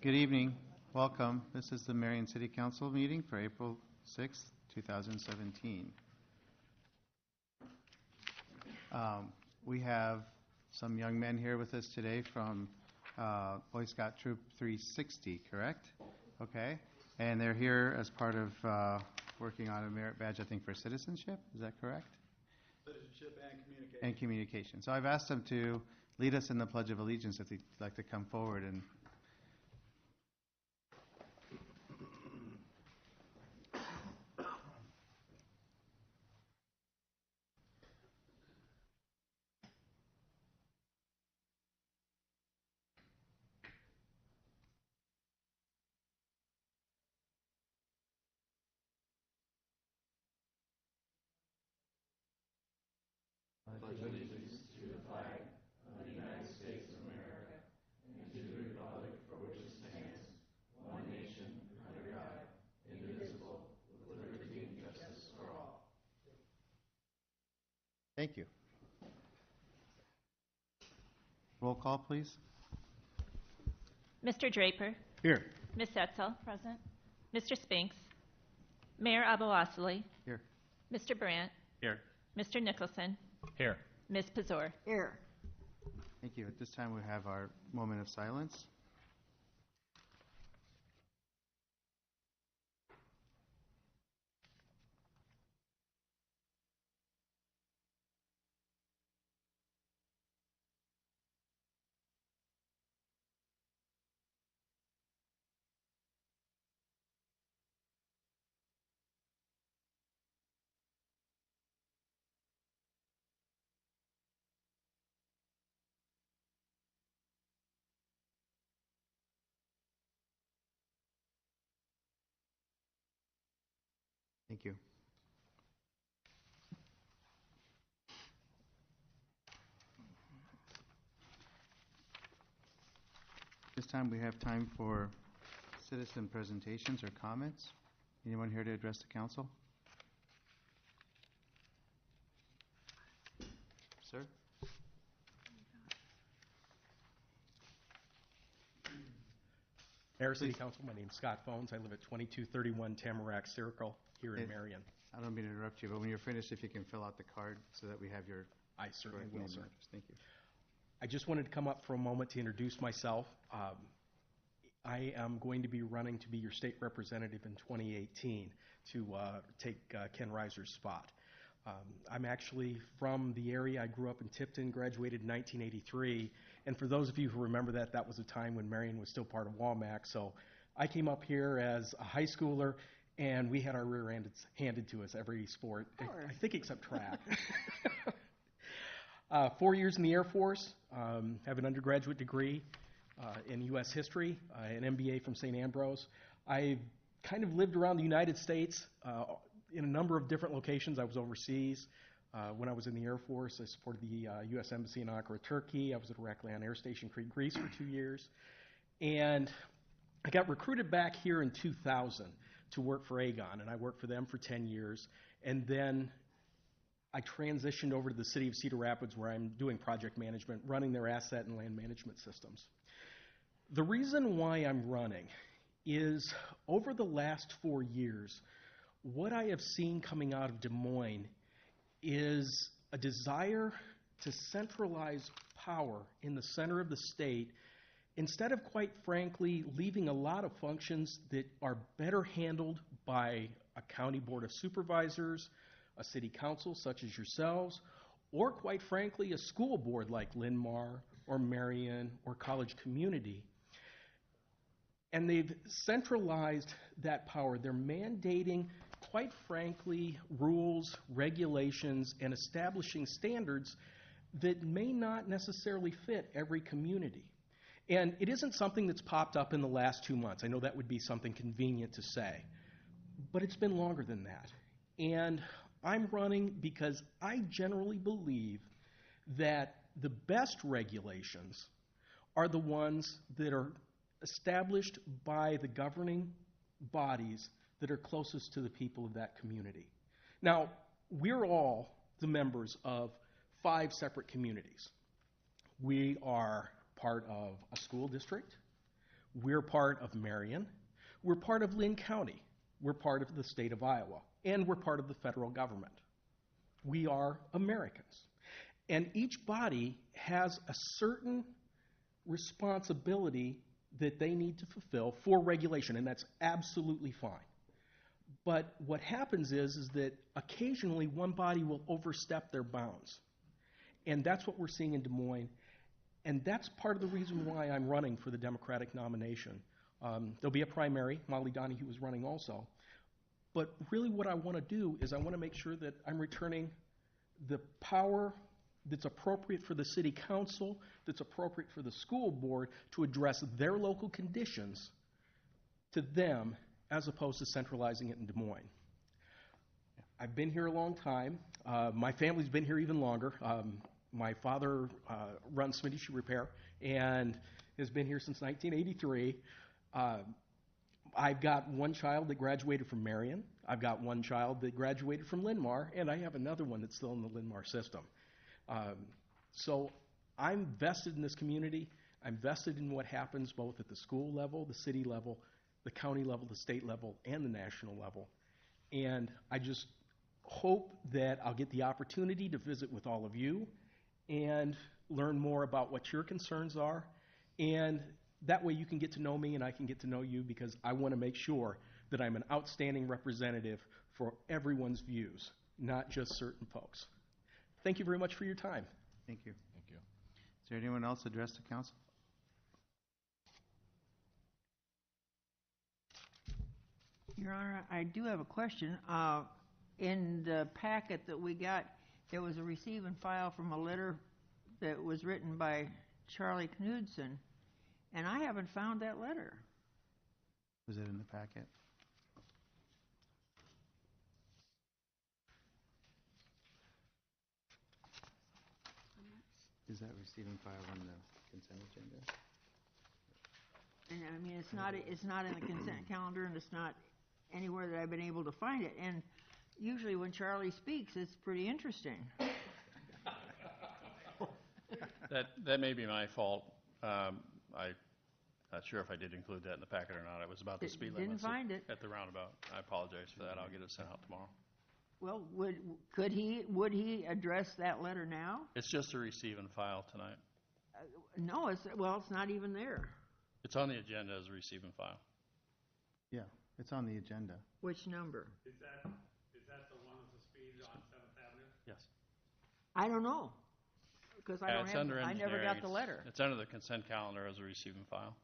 Good evening. Welcome. This is the Marion City Council meeting for April 6th, 2017. We have some young men here with us today from Boy Scout Troop 360, correct? Okay. And they're here as part of working on a merit badge, I think, for citizenship. Is that correct? Citizenship and communication. And communication. So I've asked them to lead us in the Pledge of Allegiance if they'd like to come forward and pledge allegiance to the flag of the United States of America and to the republic for which it stands, one nation, under God, indivisible, with liberty and justice for all. thank you. Roll call, please. Mr. Draper. Here. Ms. Etzel. Present. Mr. Spinks. Mayor Abou-Osley. Here. Mr. Brandt. Here. Mr. Nicholson. Here. Ms. Pazor. Here. Thank you. At this time, we have our moment of silence. Thank you. This time we have time for citizen presentations or comments. Anyone here to address the council? Sir? Mayor, City Council, my name's Scott Phones. I live at 2231 Tamarack Circle here in Marion. I don't mean to interrupt you, but when you're finished, if you can fill out the card so that we have your I certainly correct will, name sir. and address. Thank you. I just wanted to come up for a moment to introduce myself. I am going to be running to be your state representative in 2018 to take Ken Reiser's spot. I'm actually from the area. I grew up in Tipton, graduated in 1983. And for those of you who remember that, that was a time when Marion was still part of WAMAC. So I came up here as a high schooler, and we had our rear handed to us every sport, I think except track. 4 years in the Air Force, have an undergraduate degree in U.S. history, an MBA from St. Ambrose. I kind of lived around the United States in a number of different locations. I was overseas. When I was in the Air Force, I supported the U.S. Embassy in Ankara, Turkey. I was at Heraklion Air Station, Crete, Greece for 2 years. And I got recruited back here in 2000 to work for Aegon, and I worked for them for 10 years. And then I transitioned over to the city of Cedar Rapids, where I'm doing project management, running their asset and land management systems. The reason why I'm running is over the last 4 years, what I have seen coming out of Des Moines is a desire to centralize power in the center of the state instead of, quite frankly, leaving a lot of functions that are better handled by a county board of supervisors, a city council such as yourselves, or quite frankly, a school board like Linn-Mar or Marion or College Community. And they've centralized that power. They're mandating, quite frankly, rules, regulations, and establishing standards that may not necessarily fit every community. And it isn't something that's popped up in the last 2 months. I know that would be something convenient to say, but it's been longer than that. And I'm running because I generally believe that the best regulations are the ones that are established by the governing bodies that are closest to the people of that community. Now, we're all the members of 5 separate communities. We are part of a school district. We're part of Marion. We're part of Lynn County. We're part of the state of Iowa. And we're part of the federal government. We are Americans. And each body has a certain responsibility that they need to fulfill for regulation, and that's absolutely fine. But what happens is that occasionally one body will overstep their bounds. And that's what we're seeing in Des Moines. And that's part of the reason why I'm running for the Democratic nomination. There'll be a primary. Molly Donahue is running also. But really what I want to do is I want to make sure that I'm returning the power that's appropriate for the city council, that's appropriate for the school board to address their local conditions to them as opposed to centralizing it in Des Moines. I've been here a long time. My family's been here even longer. My father runs Smitty Shoe Repair and has been here since 1983. I've got one child that graduated from Marion. I've got one child that graduated from Linn-Mar, and I have another one that's still in the Linn-Mar system. So I'm vested in this community. I'm vested in what happens both at the school level, the city level, the county level, the state level, and the national level. And I just hope that I'll get the opportunity to visit with all of you and learn more about what your concerns are. And that way you can get to know me and I can get to know you, because I want to make sure that I'm an outstanding representative for everyone's views, not just certain folks. Thank you very much for your time. Thank you. Thank you. Is there anyone else addressed to council? Your Honor, I do have a question. In the packet that we got, there was a receive and file from a letter that was written by Charlie Knudsen, and I haven't found that letter. Was it in the packet? Is that receiving file on the consent agenda? And I mean, it's not in the consent calendar, and it's not anywhere that I've been able to find it. And usually when Charlie speaks, it's pretty interesting. That may be my fault. I'm not sure if I did include that in the packet or not. It was about the speed Didn't limits find it. at the roundabout. I apologize for that. I'll get it sent out tomorrow. Well, would he address that letter now? It's just a receive and file tonight. No, it's not even there. It's on the agenda as a receive and file. Yeah, it's on the agenda. Which number? Is that the one with the speed on 7th Avenue? Yes. I don't know, because I It's under I never engineering. got the letter. It's under the consent calendar as a receive and file.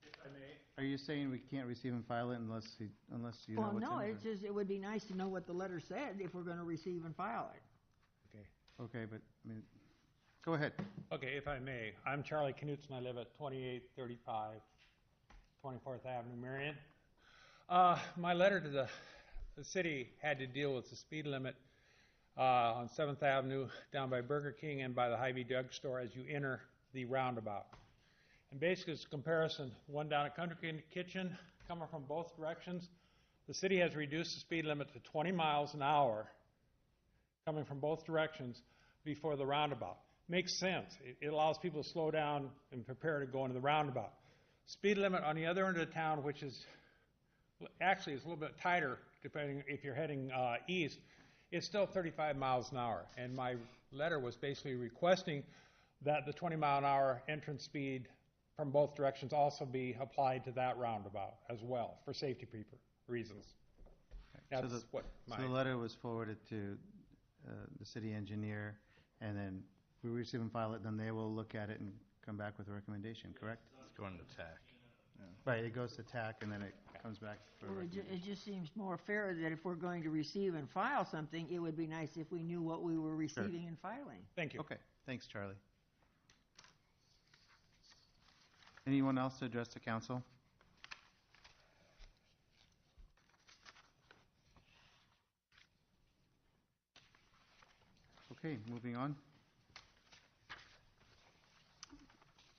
If I may, Are you saying we can't receive and file it unless you know Well, what's no, in it's just, it would be nice to know what the letter said if we're going to receive and file it. Okay, but I mean, go ahead. okay, if I may, I'm Charlie Knutson. I live at 2835 24th Avenue, Marion. My letter to the city had to deal with the speed limit on 7th Avenue down by Burger King and by the Hy-Vee drugstore as you enter the roundabout. And basically it's a comparison, one down at Country Kitchen, coming from both directions. The city has reduced the speed limit to 20 miles an hour coming from both directions before the roundabout. Makes sense. It allows people to slow down and prepare to go into the roundabout. Speed limit on the other end of the town, which is actually it's a little bit tighter depending if you're heading east, it's still 35 miles an hour. And my letter was basically requesting that the 20-mile-an-hour entrance speed from both directions also be applied to that roundabout as well for safety reasons. That's So the letter was forwarded to the city engineer, and then we receive and file it, then they will look at it and come back with a recommendation, correct? It's going to TAC. Right, it goes to TAC and then it comes back for a Well, recommendation. it just seems more fair that if we're going to receive and file something, it would be nice if we knew what we were receiving and filing. Thank you. Okay, thanks, Charlie. Anyone else to address the council? Okay, moving on.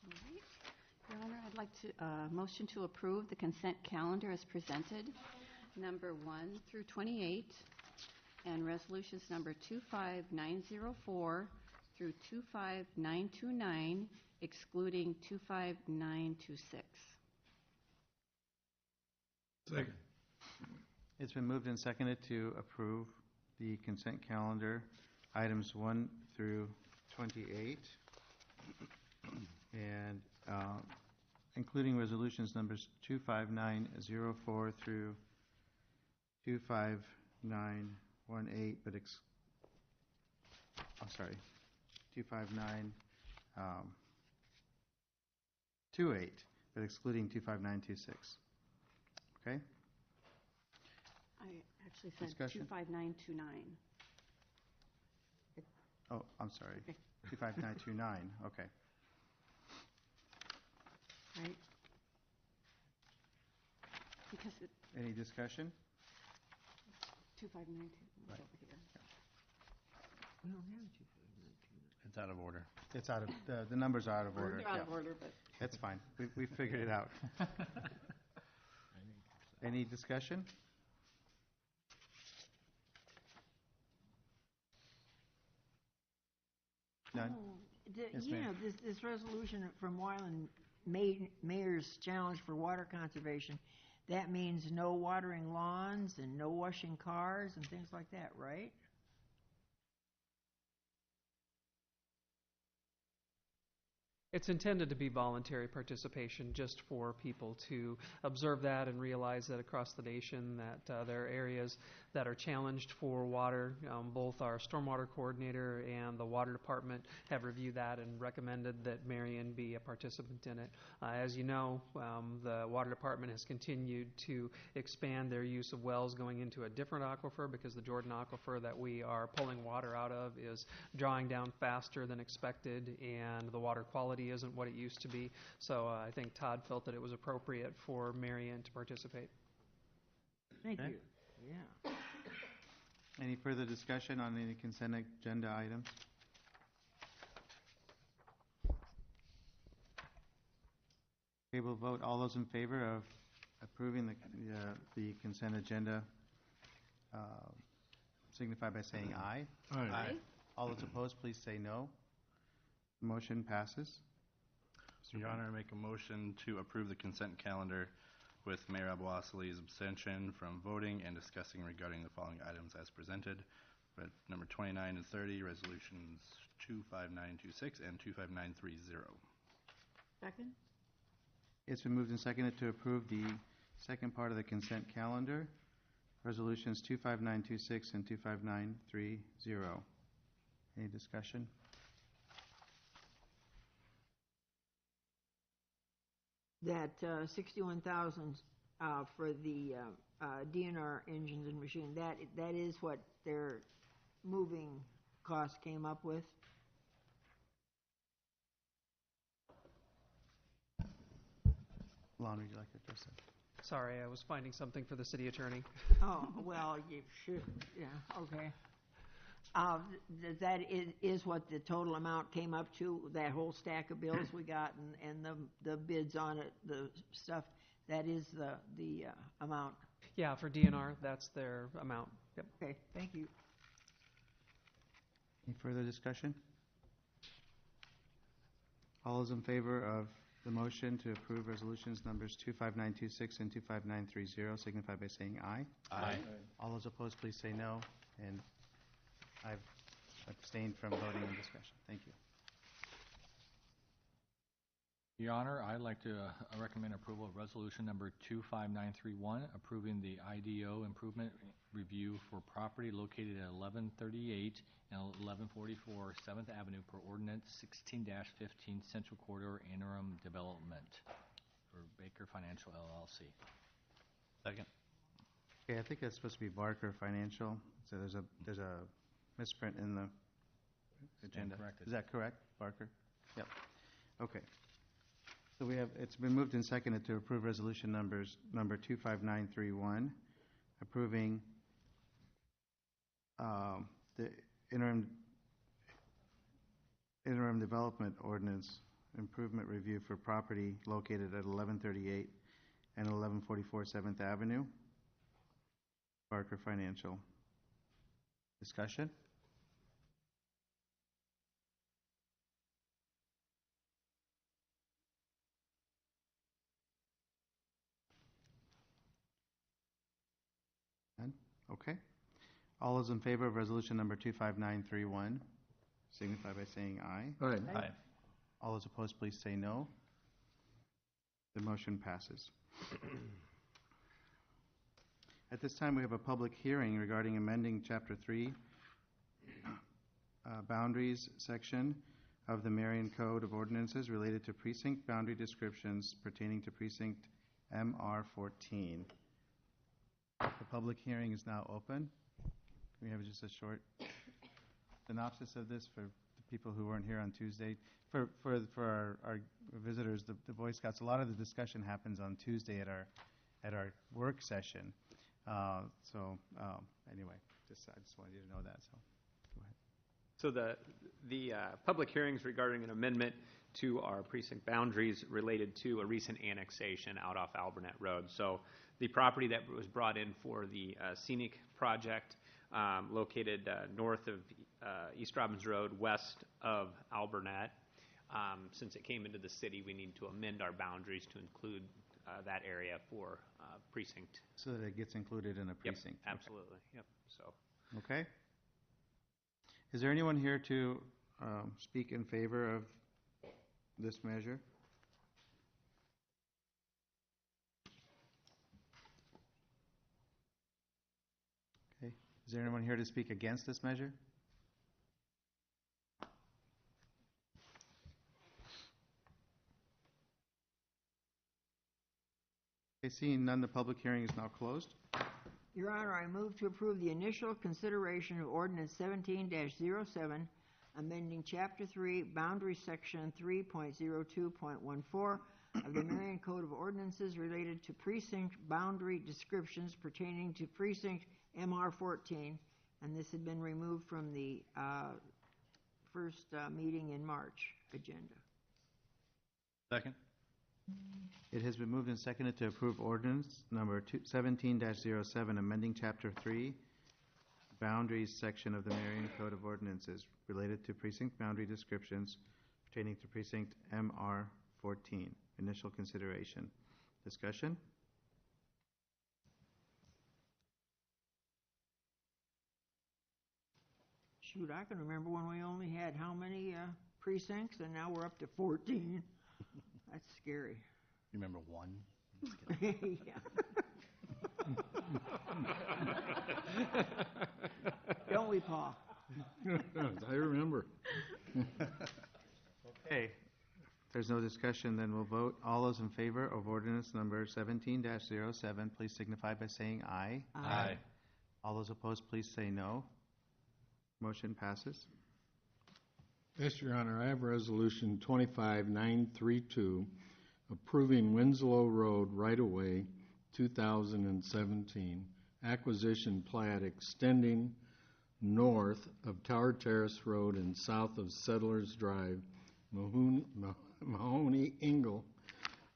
All right. Your Honor, I'd like to motion to approve the consent calendar as presented, number 1 through 28, and resolutions number 25904 through 25929, excluding 25926. Second. It's been moved and seconded to approve the consent calendar, items 1 through 28, and including resolutions numbers 25904 through 25918, but 25928, but excluding 25926. Okay? I actually said Discussion? 25929. Oh, I'm sorry. 25929, okay. Right? Because it, Any discussion? 2592 is Right. over here. We don't have It's out of order. It's out of, the numbers are out of order. They're out Yeah. of order, but That's fine. We figured it out. Any discussion? None? Yes, You ma'am. know, this resolution from Wyland Mayor's Challenge for Water Conservation, that means no watering lawns and no washing cars and things like that, right? It's intended to be voluntary participation, just for people to observe that and realize that across the nation that there are areas that are challenged for water. Both our stormwater coordinator and the water department have reviewed that and recommended that Marion be a participant in it. As you know, the water department has continued to expand their use of wells going into a different aquifer, because the Jordan aquifer that we are pulling water out of is drawing down faster than expected, and the water quality isn't what it used to be. So I think Todd felt that it was appropriate for Marion to participate. Thank Okay. you. Yeah. Any further discussion on any consent agenda items? Okay, we'll vote. All those in favor of approving the consent agenda signify by saying aye. Aye. All those opposed, please say no. Motion passes. Your Honor, I make a motion to approve the consent calendar with Mayor Abouassali's abstention from voting and discussing regarding the following items as presented. Number 29 and 30, resolutions 25926 and 25930. Second? It's been moved and seconded to approve the second part of the consent calendar, resolutions 25926 and 25930. Any discussion? That 61,000 for the DNR engines and machine, that is what their moving cost came up with? Lon, would you like to address that? Sorry, I was finding something for the city attorney. Oh, well, you should, yeah, okay. That is what the total amount came up to, that whole stack of bills we got and the bids on it, the stuff, that is the amount. Yeah, for DNR, that's their amount. Yep. Okay, thank you. Any further discussion? All those in favor of the motion to approve resolutions numbers 25926 and 25930 signify by saying aye. Aye. All those opposed, please say no. And I've abstained from voting and discussion. Thank you. Your Honor, I'd like to recommend approval of resolution number 25931, approving the IDO improvement review for property located at 1138 and 1144 7th Avenue per ordinance 16-15 Central Corridor interim development for Baker Financial LLC. Second. Okay, I think that's supposed to be Barker Financial. So there's a misprint in the agenda. corrected. Is that correct, Barker? Yep. Okay. So it's been moved and seconded to approve resolution number 25931, approving the interim development ordinance improvement review for property located at 1138 and 1144 7th Avenue. Barker Financial. Discussion? Okay. All those in favor of resolution number 25931 signify by saying aye. Aye. All those opposed, please say no. The motion passes. At this time, we have a public hearing regarding amending Chapter 3 boundaries section of the Marion Code of Ordinances related to precinct boundary descriptions pertaining to precinct MR14. The public hearing is now open. Can we have just a short synopsis of this for the people who weren't here on Tuesday? For our visitors, the Boy Scouts, a lot of the discussion happens on Tuesday at our work session. Anyway, I just wanted you to know that. So, go ahead. So the public hearings regarding an amendment to our precinct boundaries related to a recent annexation out off Albernet Road. So the property that was brought in for the scenic project located north of East Robbins Road, west of Albernet. Since it came into the city, we need to amend our boundaries to include that area for precinct. So that it gets included in a precinct. Yep, absolutely. Yep. So. Okay. Is there anyone here to speak in favor of this measure? Okay. Is there anyone here to speak against this measure? Okay, seeing none, the public hearing is now closed. Your Honor, I move to approve the initial consideration of Ordinance 17-07, amending Chapter 3, Boundary Section 3.02.14 of the Marion Code of Ordinances related to precinct boundary descriptions pertaining to precinct MR14, and this had been removed from the first meeting in March agenda. Second. It has been moved and seconded to approve ordinance number 17-07, amending Chapter 3, Boundaries section of the Marion Code of Ordinances related to precinct boundary descriptions pertaining to precinct MR14. Initial consideration. Discussion? Shoot, I can remember when we only had how many precincts, and now we're up to 14. That's scary. You remember one? Yeah. Don't we, Paul? I remember. Okay. If there's no discussion, then we'll vote. All those in favor of ordinance number 17-07, please signify by saying aye. Aye. All those opposed, please say no. Motion passes. Yes, Your Honor, I have Resolution 25932, approving Winslow Road right-of-way 2017, acquisition plat extending north of Tower Terrace Road and south of Settlers Drive, Mahoney Ingle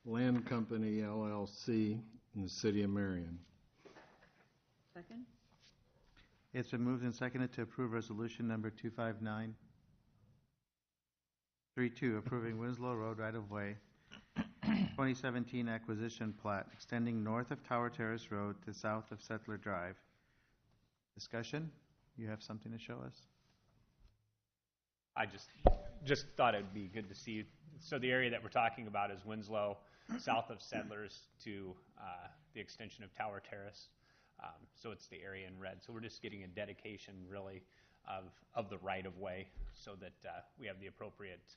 Land Company, LLC, in the city of Marion. Second? It's been moved and seconded to approve resolution number 25932, approving Winslow Road right-of-way 2017 acquisition plat extending north of Tower Terrace Road to south of Settler Drive. Discussion? You have something to show us? I just thought it'd be good to see. So the area that we're talking about is Winslow, south of Settlers to the extension of Tower Terrace. So it's the area in red. So we're just getting a dedication, really, of the right-of-way so that we have the appropriate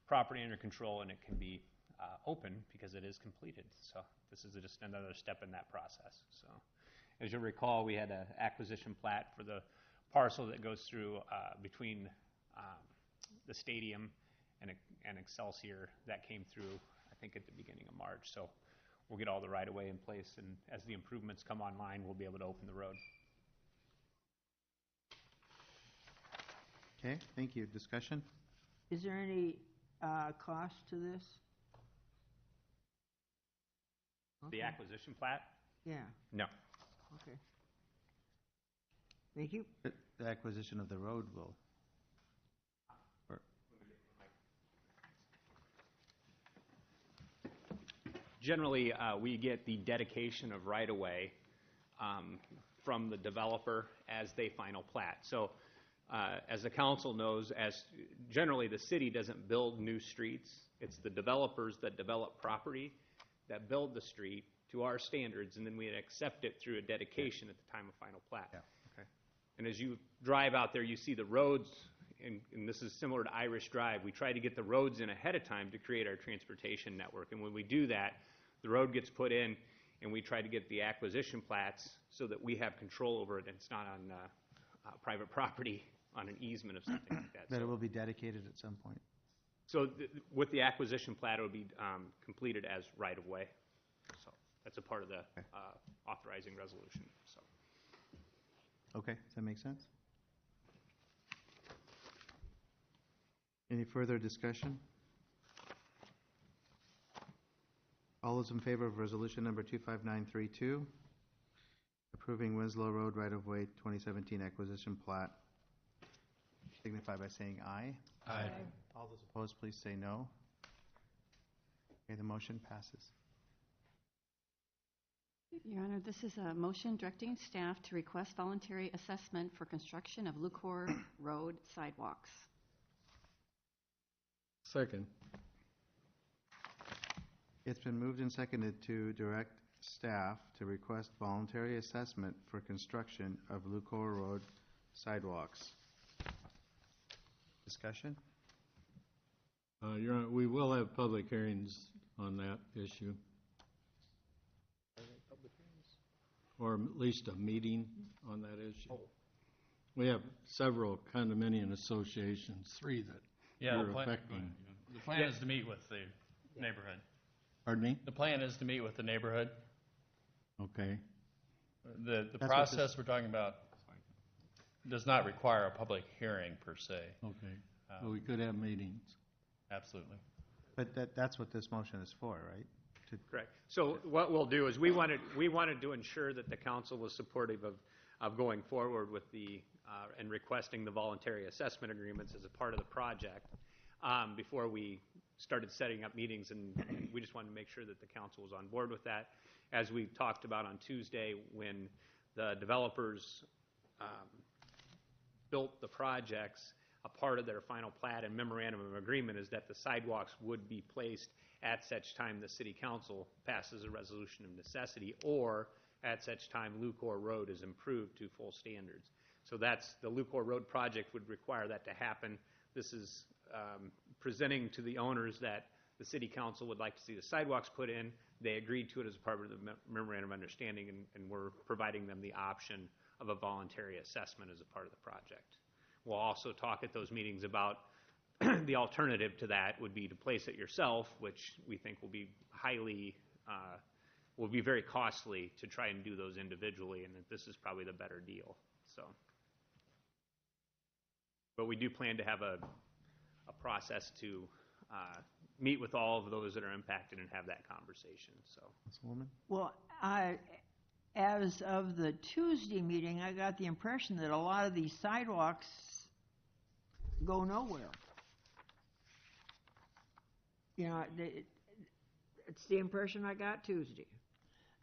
property under control and it can be open because it is completed. So this is just another step in that process. So as you'll recall, we had an acquisition plat for the parcel that goes through between the stadium and Excelsior that came through, I think, at the beginning of March. So we'll get all the right-of-way in place, and as the improvements come online, we'll be able to open the road. Okay, thank you. Discussion? Is there any cost to this? The acquisition plat? Yeah, No. okay. Thank you. The acquisition of the road will. Generally, we get the dedication of right-of-way from the developer as they final plat. So as the council knows, as generally the city doesn't build new streets. It's the developers that develop property that build the street to our standards, and then we accept it through a dedication at the time of final plat. Yeah, okay. And as you drive out there, you see the roads, and this is similar to Irish Drive. We try to get the roads in ahead of time to create our transportation network. And when we do that, the road gets put in, and we try to get the acquisition plats so that we have control over it, and it's not on private property on an easement of something like that. That it will be dedicated at some point. So with the acquisition plat, it will be completed as right-of-way. So that's a part of the authorizing resolution. So. Okay, does that make sense? Any further discussion? All those in favor of resolution number 25932, approving Winslow Road right-of-way 2017 acquisition plat, signify by saying aye. Aye. All those opposed, please say no. Okay, the motion passes. Your Honor, this is a motion directing staff to request voluntary assessment for construction of Lucor Road sidewalks. Second. It's been moved and seconded to direct staff to request voluntary assessment for construction of Lucor Road sidewalks. Discussion? Your Honor, we will have public hearings on that issue. Or at least a meeting on that issue. We have several condominium associations, 3 that you're affecting. The plan is to meet with the neighborhood. Pardon me? The plan is to meet with the neighborhood. Okay. The process we're talking about does not require a public hearing per se. Okay. Well, we could have meetings. Absolutely. But that's what this motion is for, right? Correct. So what we'll do is we wanted to ensure that the council was supportive of going forward with the and requesting the voluntary assessment agreements as a part of the project before we started setting up meetings, and we just wanted to make sure that the council was on board with that. As we talked about on Tuesday, when the developers built the projects, a part of their final plat and memorandum of agreement is that the sidewalks would be placed at such time the city council passes a resolution of necessity, or at such time Lucor Road is improved to full standards. So that's the Lucor Road project would require that to happen. This is presenting to the owners that the city council would like to see the sidewalks put in. They agreed to it as part of the memorandum of understanding, and we're providing them the option of a voluntary assessment as a part of the project. We'll also talk at those meetings about the alternative to that would be to place it yourself, which we think will be very costly to try and do those individually, and that this is probably the better deal. So, but we do plan to have a process to meet with all of those that are impacted and have that conversation. So, Councilwoman? Well, as of the Tuesday meeting, I got the impression that a lot of these sidewalks go nowhere. You know, it's the impression I got Tuesday.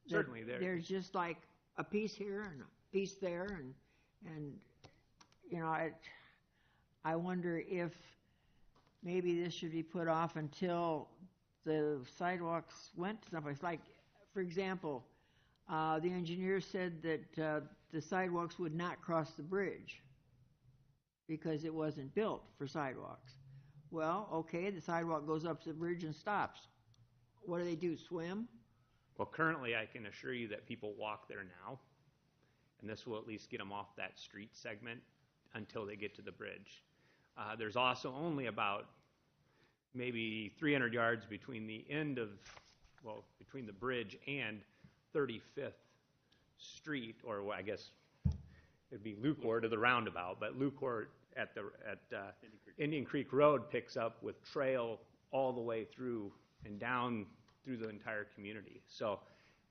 Certainly, there's just like a piece here and a piece there, and you know, I wonder if maybe this should be put off until the sidewalks went to someplace. Like, for example, the engineer said that the sidewalks would not cross the bridge because it wasn't built for sidewalks. Well, okay, the sidewalk goes up to the bridge and stops. What do? Swim? Well, currently I can assure you that people walk there now, and this will at least get them off that street segment until they get to the bridge. There's also only about maybe 300 yards between the end of, well, between the bridge and 35th Street, or I guess it'd be Lucor to the roundabout, but Lucor at Indian Creek Road picks up with trail all the way through and down through the entire community. So,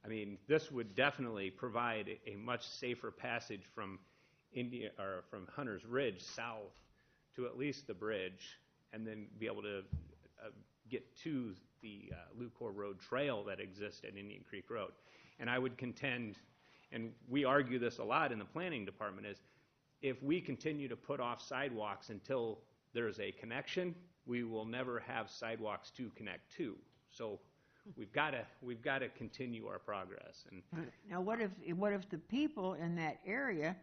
I mean, this would definitely provide a much safer passage from from Hunter's Ridge south to at least the bridge, and then be able to get to the Lucor Road trail that exists at Indian Creek Road. And I would contend, And we argue this a lot in the planning department, is if we continue to put off sidewalks until there's a connection, we will never have sidewalks to connect to. So we've got to continue our progress. And Now, what if the people in that area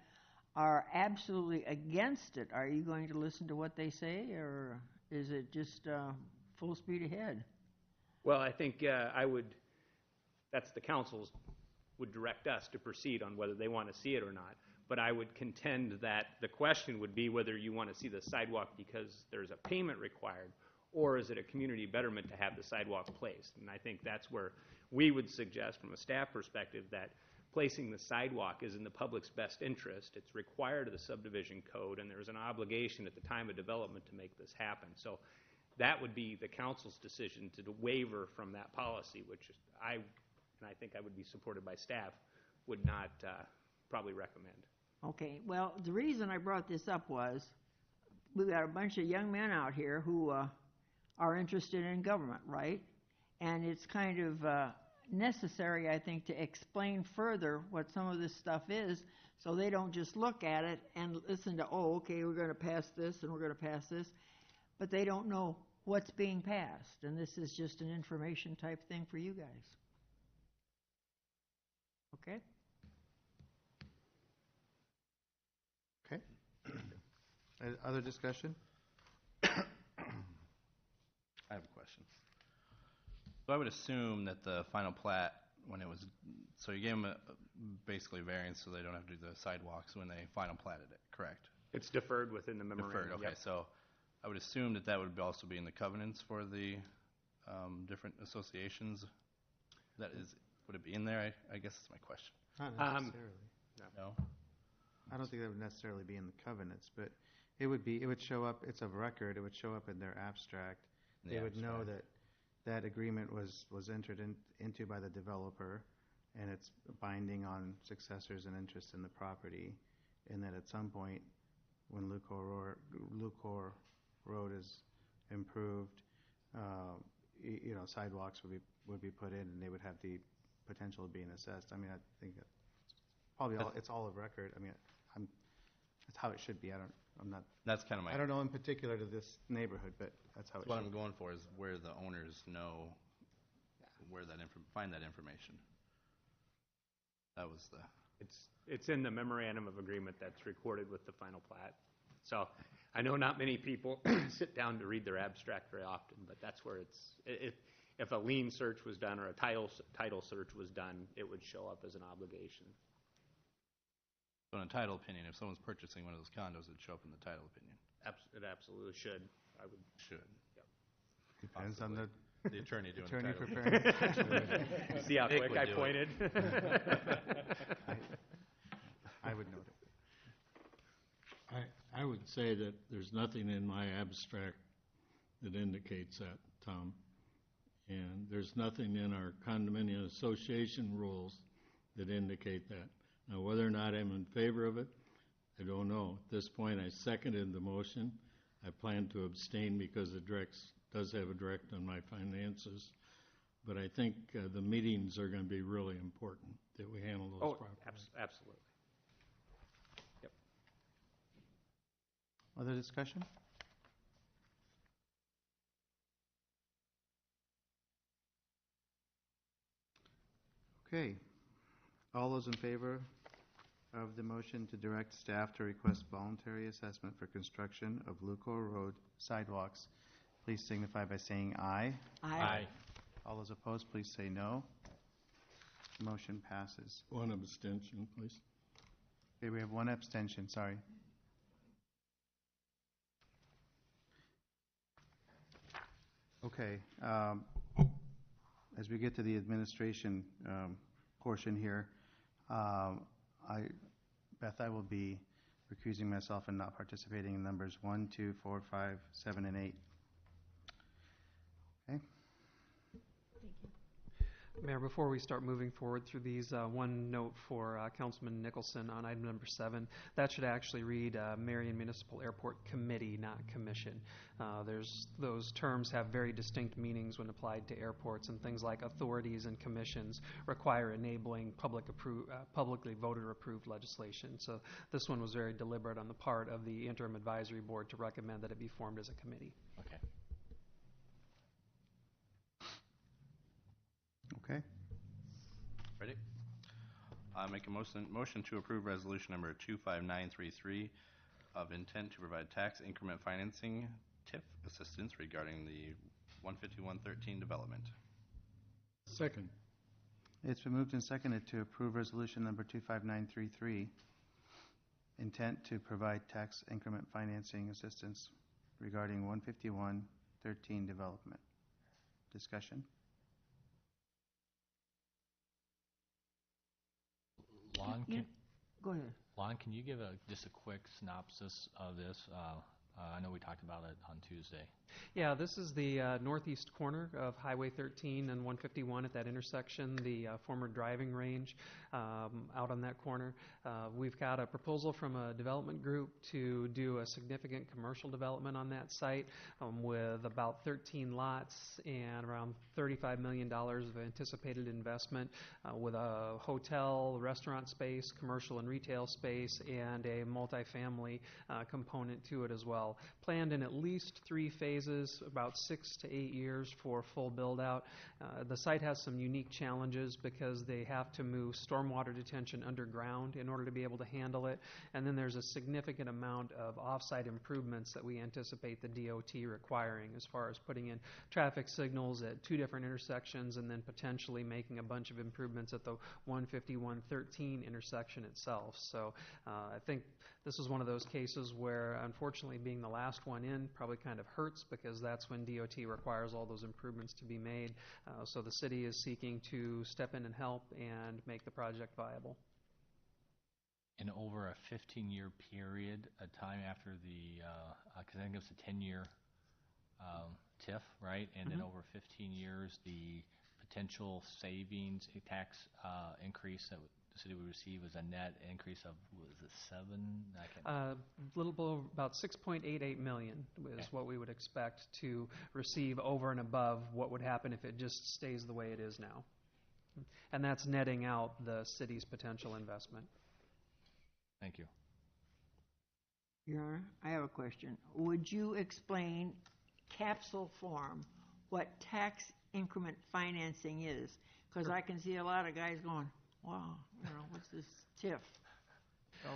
are absolutely against it? Are you going to listen to what they say, or is it just full speed ahead? well, I think that's the council's would direct us to proceed on whether they want to see it or not. But I would contend that the question would be whether you want to see the sidewalk because there's a payment required, or is it a community betterment to have the sidewalk placed? And I think that's where we would suggest from a staff perspective that placing the sidewalk is in the public's best interest. It's required of the subdivision code, and there's an obligation at the time of development to make this happen. So that would be the council's decision to waiver from that policy, which I think I would be supported by staff, would not probably recommend. Okay, well, the reason I brought this up was we've got a bunch of young men out here who are interested in government, right? And it's kind of necessary, I think, to explain further what some of this stuff is, so they don't just look at it and listen to, oh, okay, we're going to pass this and we're going to pass this, but they don't know what's being passed. And this is just an information type thing for you guys. Okay? Okay. Other discussion? I have a question. So I would assume that the final plat, when it was, so you gave them basically variance so they don't have to do the sidewalks when they final platted it, correct? It's deferred within the memorandum. Deferred, okay. Yep. So I would assume that would also be in the covenants for the different associations. Would it be in there? I guess that's my question. Not necessarily. No? I don't think that would necessarily be in the covenants, but it would show up, it's of record, it would show up in their abstract. They would know that that agreement was entered into by the developer, and it's binding on successors and interest in the property, and that at some point, when Lucor Road is improved, sidewalks would be put in, and they would have the potential of being assessed. I mean, I think that probably it's all of record. I mean, that's how it should be. That's kind of I don't know in particular to this neighborhood, but that's how it should be. What I'm going for is where the owners know where find that information. That was It's in the memorandum of agreement that's recorded with the final plat. So I know not many people sit down to read their abstract very often, but that's where if a lien search was done or a title search was done, it would show up as an obligation. So in a title opinion, if someone's purchasing one of those condos, it'd show up in the title opinion. It absolutely should. Should. Yep. Depends on the attorney doing attorney the title. preparing. See how Nick quick would I do it. pointed? I would note it. I would say that there's nothing in my abstract that indicates that, Tom. And there's nothing in our condominium association rules that indicate that. Now, whether or not I'm in favor of it, I don't know. At this point, I seconded the motion. I plan to abstain because it does have a direct on my finances. But I think the meetings are going to be really important, that we handle those properly. Absolutely. Yep. Other discussion? Okay. All those in favor of the motion to direct staff to request voluntary assessment for construction of Lucor Road sidewalks, please signify by saying aye. Aye. All those opposed, please say no. Motion passes. One abstention, please. Okay, we have one abstention, sorry. Okay, as we get to the administration portion here, Beth, I will be recusing myself and not participating in numbers 1, 2, 4, 5, 7, and 8. Okay? Thank you. Mayor, before we start moving forward through these, one note for Councilman Nicholson on item number 7. That should actually read Marion Municipal Airport Committee, not Commission. Those terms have very distinct meanings when applied to airports, and things like authorities and commissions require enabling publicly voter-approved legislation. So this one was very deliberate on the part of the Interim Advisory Board to recommend that it be formed as a committee. Okay. Okay. Ready? Make a motion to approve resolution number 25933 of intent to provide tax increment financing TIF assistance regarding the 15113 development. Second. It's been moved and seconded to approve resolution number 25933, intent to provide tax increment financing assistance regarding 15113 development. Discussion? Go ahead. Lon, can you give just a quick synopsis of this? I know we talked about it on Tuesday. Yeah, this is the northeast corner of Highway 13 and 151 at that intersection, the former driving range out on that corner. We've got a proposal from a development group to do a significant commercial development on that site with about 13 lots and around $35 million of anticipated investment with a hotel, restaurant space, commercial and retail space, and a multifamily component to it as well. Planned in at least 3 phases, about 6 to 8 years for full build-out. The site has some unique challenges because they have to move stormwater detention underground in order to be able to handle it. And then there's a significant amount of off-site improvements that we anticipate the DOT requiring as far as putting in traffic signals at 2 different intersections and then potentially making a bunch of improvements at the 15113 intersection itself. So I think this is one of those cases where, unfortunately, being the last one in probably kind of hurts because that's when DOT requires all those improvements to be made. So the city is seeking to step in and help and make the project viable. And over a 15-year period, a time after the, because I think it was a 10-year TIF, right? And then over 15 years, the potential savings, tax increase that the city would receive was a net increase of, was it 7? A little below, about $6.88 million is what we would expect to receive over and above what would happen if it just stays the way it is now. And that's netting out the city's potential investment. Thank you. Your Honor, I have a question. Would you explain capsule form what tax increment financing is? Because I can see a lot of guys going, wow, what's this TIF? So.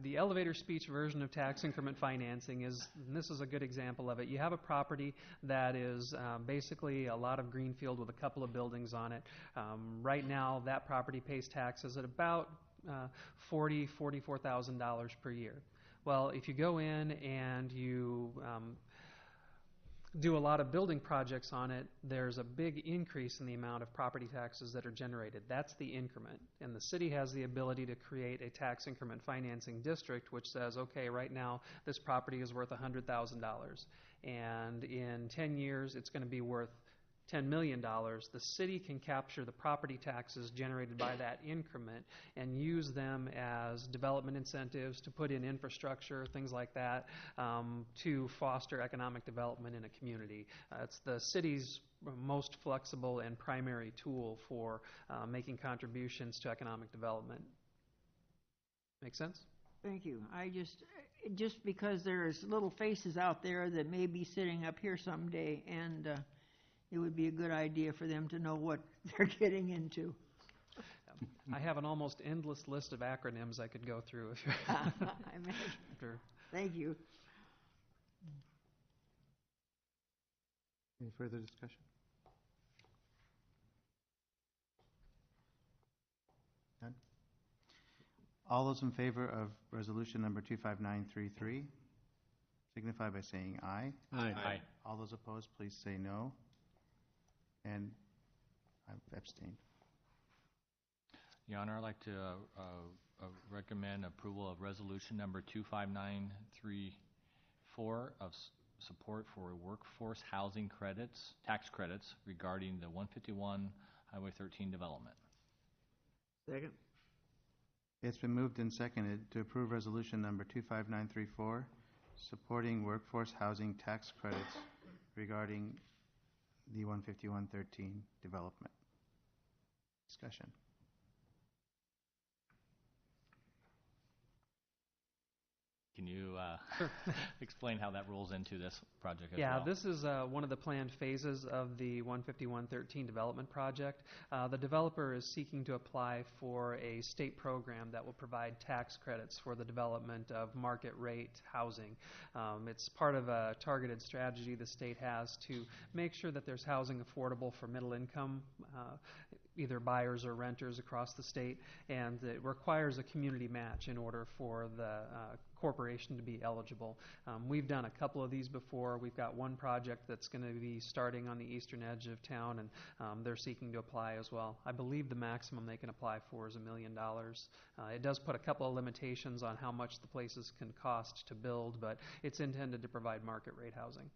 The elevator speech version of tax increment financing is, and this is a good example of it, you have a property that is basically a lot of greenfield with a couple of buildings on it. Right now, that property pays taxes at about $44,000 per year. Well, if you go in and you do a lot of building projects on it, there's a big increase in the amount of property taxes that are generated. That's the increment. And the city has the ability to create a tax increment financing district which says, okay, right now this property is worth $100,000. And in 10 years, it's going to be worth $10 million. The city can capture the property taxes generated by that increment and use them as development incentives to put in infrastructure, things like that, to foster economic development in a community. It's the city's most flexible and primary tool for making contributions to economic development. Make sense? Thank you. I just because there's little faces out there that may be sitting up here someday, and it would be a good idea for them to know what they're getting into. I have an almost endless list of acronyms I could go through. If I imagine. Sure. Thank you. Any further discussion? None? All those in favor of resolution number 25933 signify by saying aye. Aye. Aye. All those opposed, please say no. And I've abstained. Your Honor, I'd like to recommend approval of resolution number 25934 of support for workforce housing credits, tax credits regarding the 151 Highway 13 development. Second. It's been moved and seconded to approve resolution number 25934, supporting workforce housing tax credits regarding the 15113 development. Discussion. Can you explain how that rolls into this project as Yeah, well? this is one of the planned phases of the 15113 development project. The developer is seeking to apply for a state program that will provide tax credits for the development of market rate housing. It's part of a targeted strategy the state has to make sure that there's housing affordable for middle income either buyers or renters across the state, and it requires a community match in order for the corporation to be eligible. We've done a couple of these before. We've got one project that's going to be starting on the eastern edge of town, and they're seeking to apply as well. I believe the maximum they can apply for is $1 million. It does put a couple of limitations on how much the places can cost to build, but it's intended to provide market rate housing.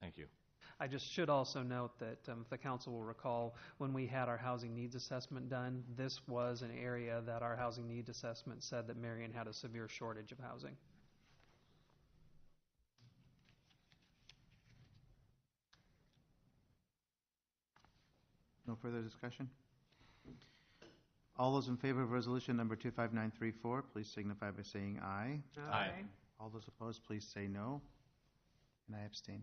Thank you. I just should also note that if the council will recall, when we had our housing needs assessment done, this was an area that our housing needs assessment said that Marion had a severe shortage of housing. No further discussion? All those in favor of resolution number 25934, please signify by saying aye. Aye. All those opposed, please say no. And I abstain.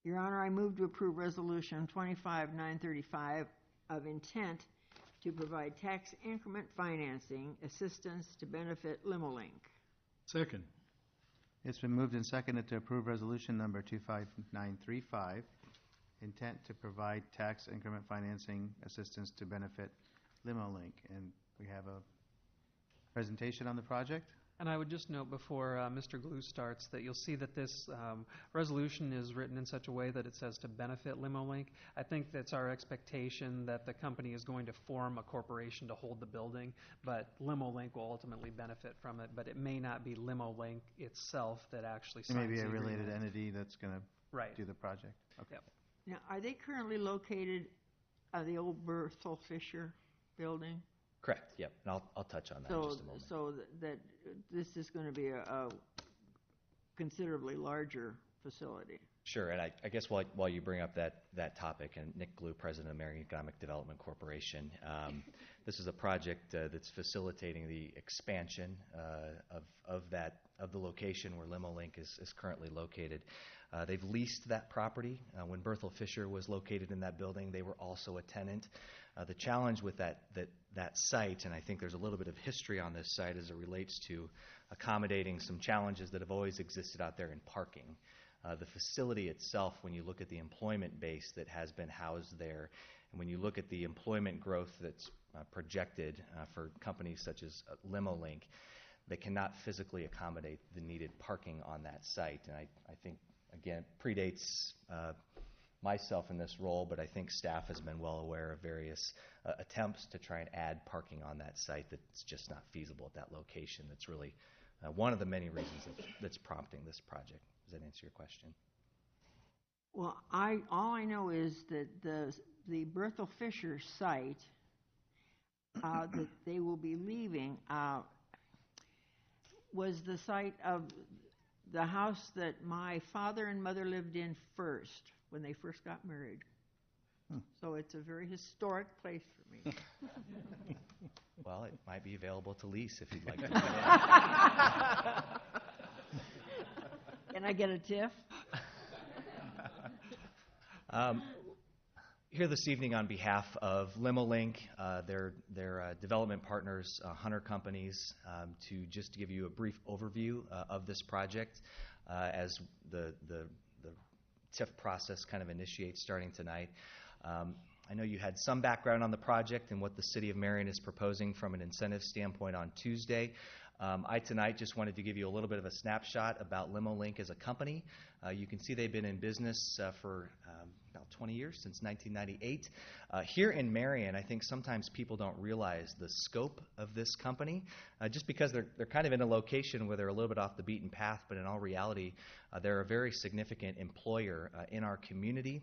Your Honor, I move to approve Resolution 25935 of intent to provide tax increment financing assistance to benefit Limolink. Second. It's been moved and seconded to approve resolution number 25935, intent to provide tax increment financing assistance to benefit Limolink. And we have a presentation on the project. And I would just note before Mr. Glue starts that you'll see that this resolution is written in such a way that it says to benefit Limolink. I think that's our expectation that the company is going to form a corporation to hold the building, but Limolink will ultimately benefit from it. But it may not be Limolink itself that actually It signs may be the a related agreement. entity that's going to do the project. Okay. Yep. Now, are they currently located at the old Berthel Fisher building? Correct, yep, and I'll touch on that in just a moment. So that this is going to be a considerably larger facility. Sure, and I guess while you bring up that topic, and Nick Glue, President of Marion Economic Development Corporation, this is a project that's facilitating the expansion of the location where Limolink is currently located. They've leased that property. When Berthel Fisher was located in that building, they were also a tenant. The challenge with that site, and I think there's a little bit of history on this site as it relates to accommodating some challenges that have always existed out there in parking. The facility itself, when you look at the employment base that has been housed there, and when you look at the employment growth that's projected for companies such as Limolink, they cannot physically accommodate the needed parking on that site. And I think, again, predates myself in this role, but I think staff has been well aware of various attempts to try and add parking on that site that's just not feasible at that location. That's really one of the many reasons that's prompting this project. Does that answer your question? Well, all I know is that the Berthel Fisher site that they will be leaving was the site of the house that my father and mother lived in first when they first got married. So it's a very historic place for me. Well, it might be available to lease if you'd like to. Can I get a TIF? Here this evening on behalf of Limolink, their development partners, Hunter Companies, to just give you a brief overview of this project as the TIF process kind of initiates starting tonight. I know you had some background on the project and what the City of Marion is proposing from an incentive standpoint on Tuesday. I tonight just wanted to give you a little bit of a snapshot about Limolink as a company, You can see they've been in business for about 20 years, since 1998. Here in Marion, I think sometimes people don't realize the scope of this company, just because they're kind of in a location where they're a little bit off the beaten path, but in all reality, they're a very significant employer in our community,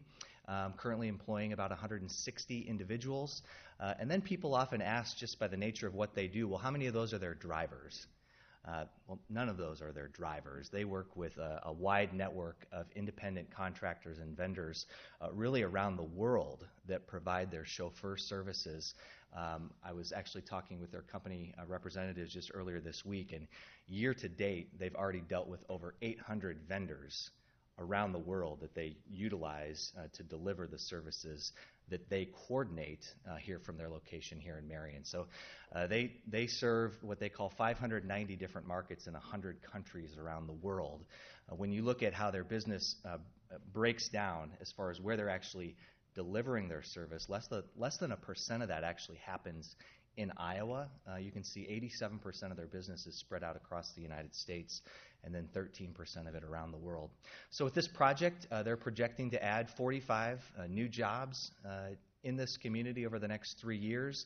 currently employing about 160 individuals. And then people often ask, just by the nature of what they do, well, how many of those are their drivers? Well, none of those are their drivers. They work with a wide network of independent contractors and vendors really around the world that provide their chauffeur services. I was actually talking with their company representatives just earlier this week, and year to date, they've already dealt with over 800 vendors around the world that they utilize to deliver the services that they coordinate here from their location here in Marion. So they serve what they call 590 different markets in 100 countries around the world. When you look at how their business breaks down as far as where they're actually delivering their service, less than 1% of that actually happens in Iowa. You can see 87% of their business is spread out across the United States, and then 13% of it around the world. So with this project, they're projecting to add 45 new jobs in this community over the next 3 years.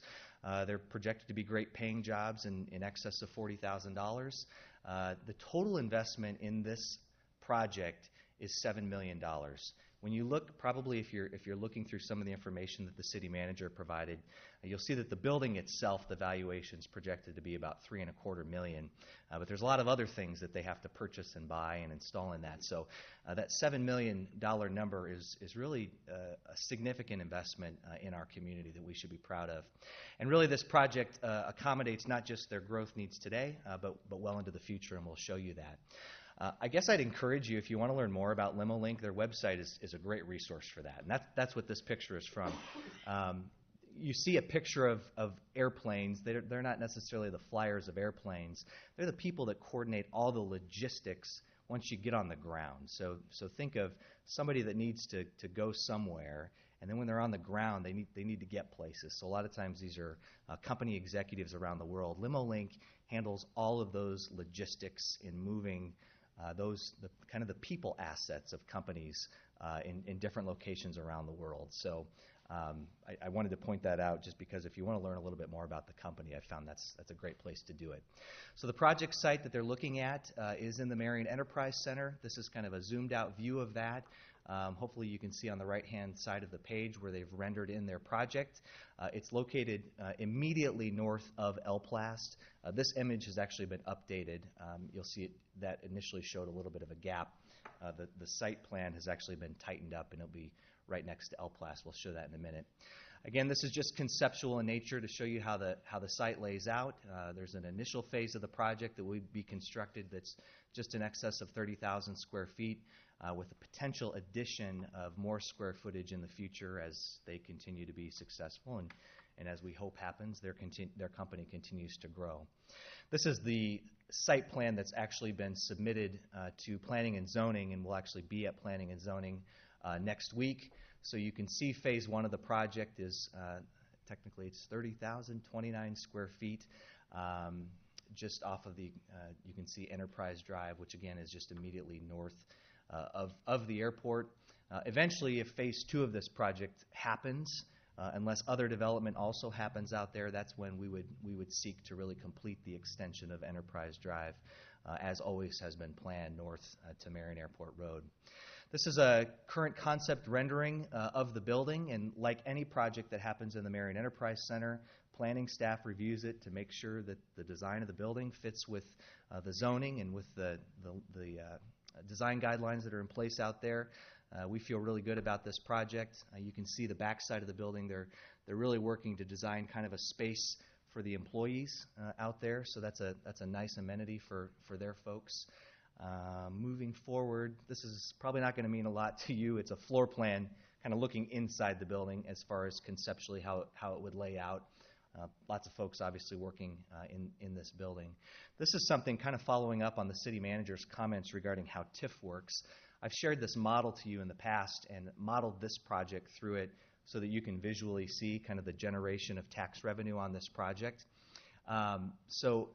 They're projected to be great paying jobs in excess of $40,000. The total investment in this project is $7 million. When you look, probably if you're looking through some of the information that the city manager provided, you'll see that the building itself, the valuation is projected to be about $3.25 million. But there's a lot of other things that they have to purchase and buy and install in that. So that $7 million number is really a significant investment in our community that we should be proud of. And really this project accommodates not just their growth needs today, but well into the future, and we'll show you that. I guess I'd encourage you, if you want to learn more about LimoLink, their website is a great resource for that. And that's what this picture is from. You see a picture of airplanes. They're not necessarily the flyers of airplanes. They're the people that coordinate all the logistics once you get on the ground. So think of somebody that needs to go somewhere, and then when they're on the ground, they need to get places. So a lot of times these are company executives around the world. LimoLink handles all of those logistics in moving kind of the people assets of companies in different locations around the world. So I wanted to point that out just because if you want to learn a little bit more about the company, I found that's a great place to do it. So the project site that they're looking at is in the Marion Enterprise Center. This is kind of a zoomed out view of that. Hopefully you can see on the right-hand side of the page where they've rendered in their project. It's located immediately north of El Plast. This image has actually been updated. You'll see that initially showed a little bit of a gap. The site plan has actually been tightened up, and it'll be right next to El Plast. We'll show that in a minute. Again, this is just conceptual in nature to show you how the site lays out. There's an initial phase of the project that will be constructed that's just in excess of 30,000 square feet, with a potential addition of more square footage in the future as they continue to be successful and as we hope happens, their company continues to grow. This is the site plan that's actually been submitted to Planning and Zoning and will actually be at Planning and Zoning next week. So you can see phase one of the project is technically it's 30,029 square feet. Just off of you can see Enterprise Drive, which again is just immediately north of the airport. Eventually, if phase two of this project happens, unless other development also happens out there, that's when we would seek to really complete the extension of Enterprise Drive, as always has been planned north to Marion Airport Road. This is a current concept rendering of the building, and like any project that happens in the Marion Enterprise Center, planning staff reviews it to make sure that the design of the building fits with the zoning and with the design guidelines that are in place out there. We feel really good about this project. You can see the back side of the building. They're really working to design kind of a space for the employees out there, so that's a nice amenity for their folks. Moving forward, this is probably not going to mean a lot to you. It's a floor plan kind of looking inside the building as far as conceptually how it would lay out. Lots of folks obviously working in this building. This is something kind of following up on the city manager's comments regarding how TIF works. I've shared this model to you in the past and modeled this project through it so that you can visually see kind of the generation of tax revenue on this project. So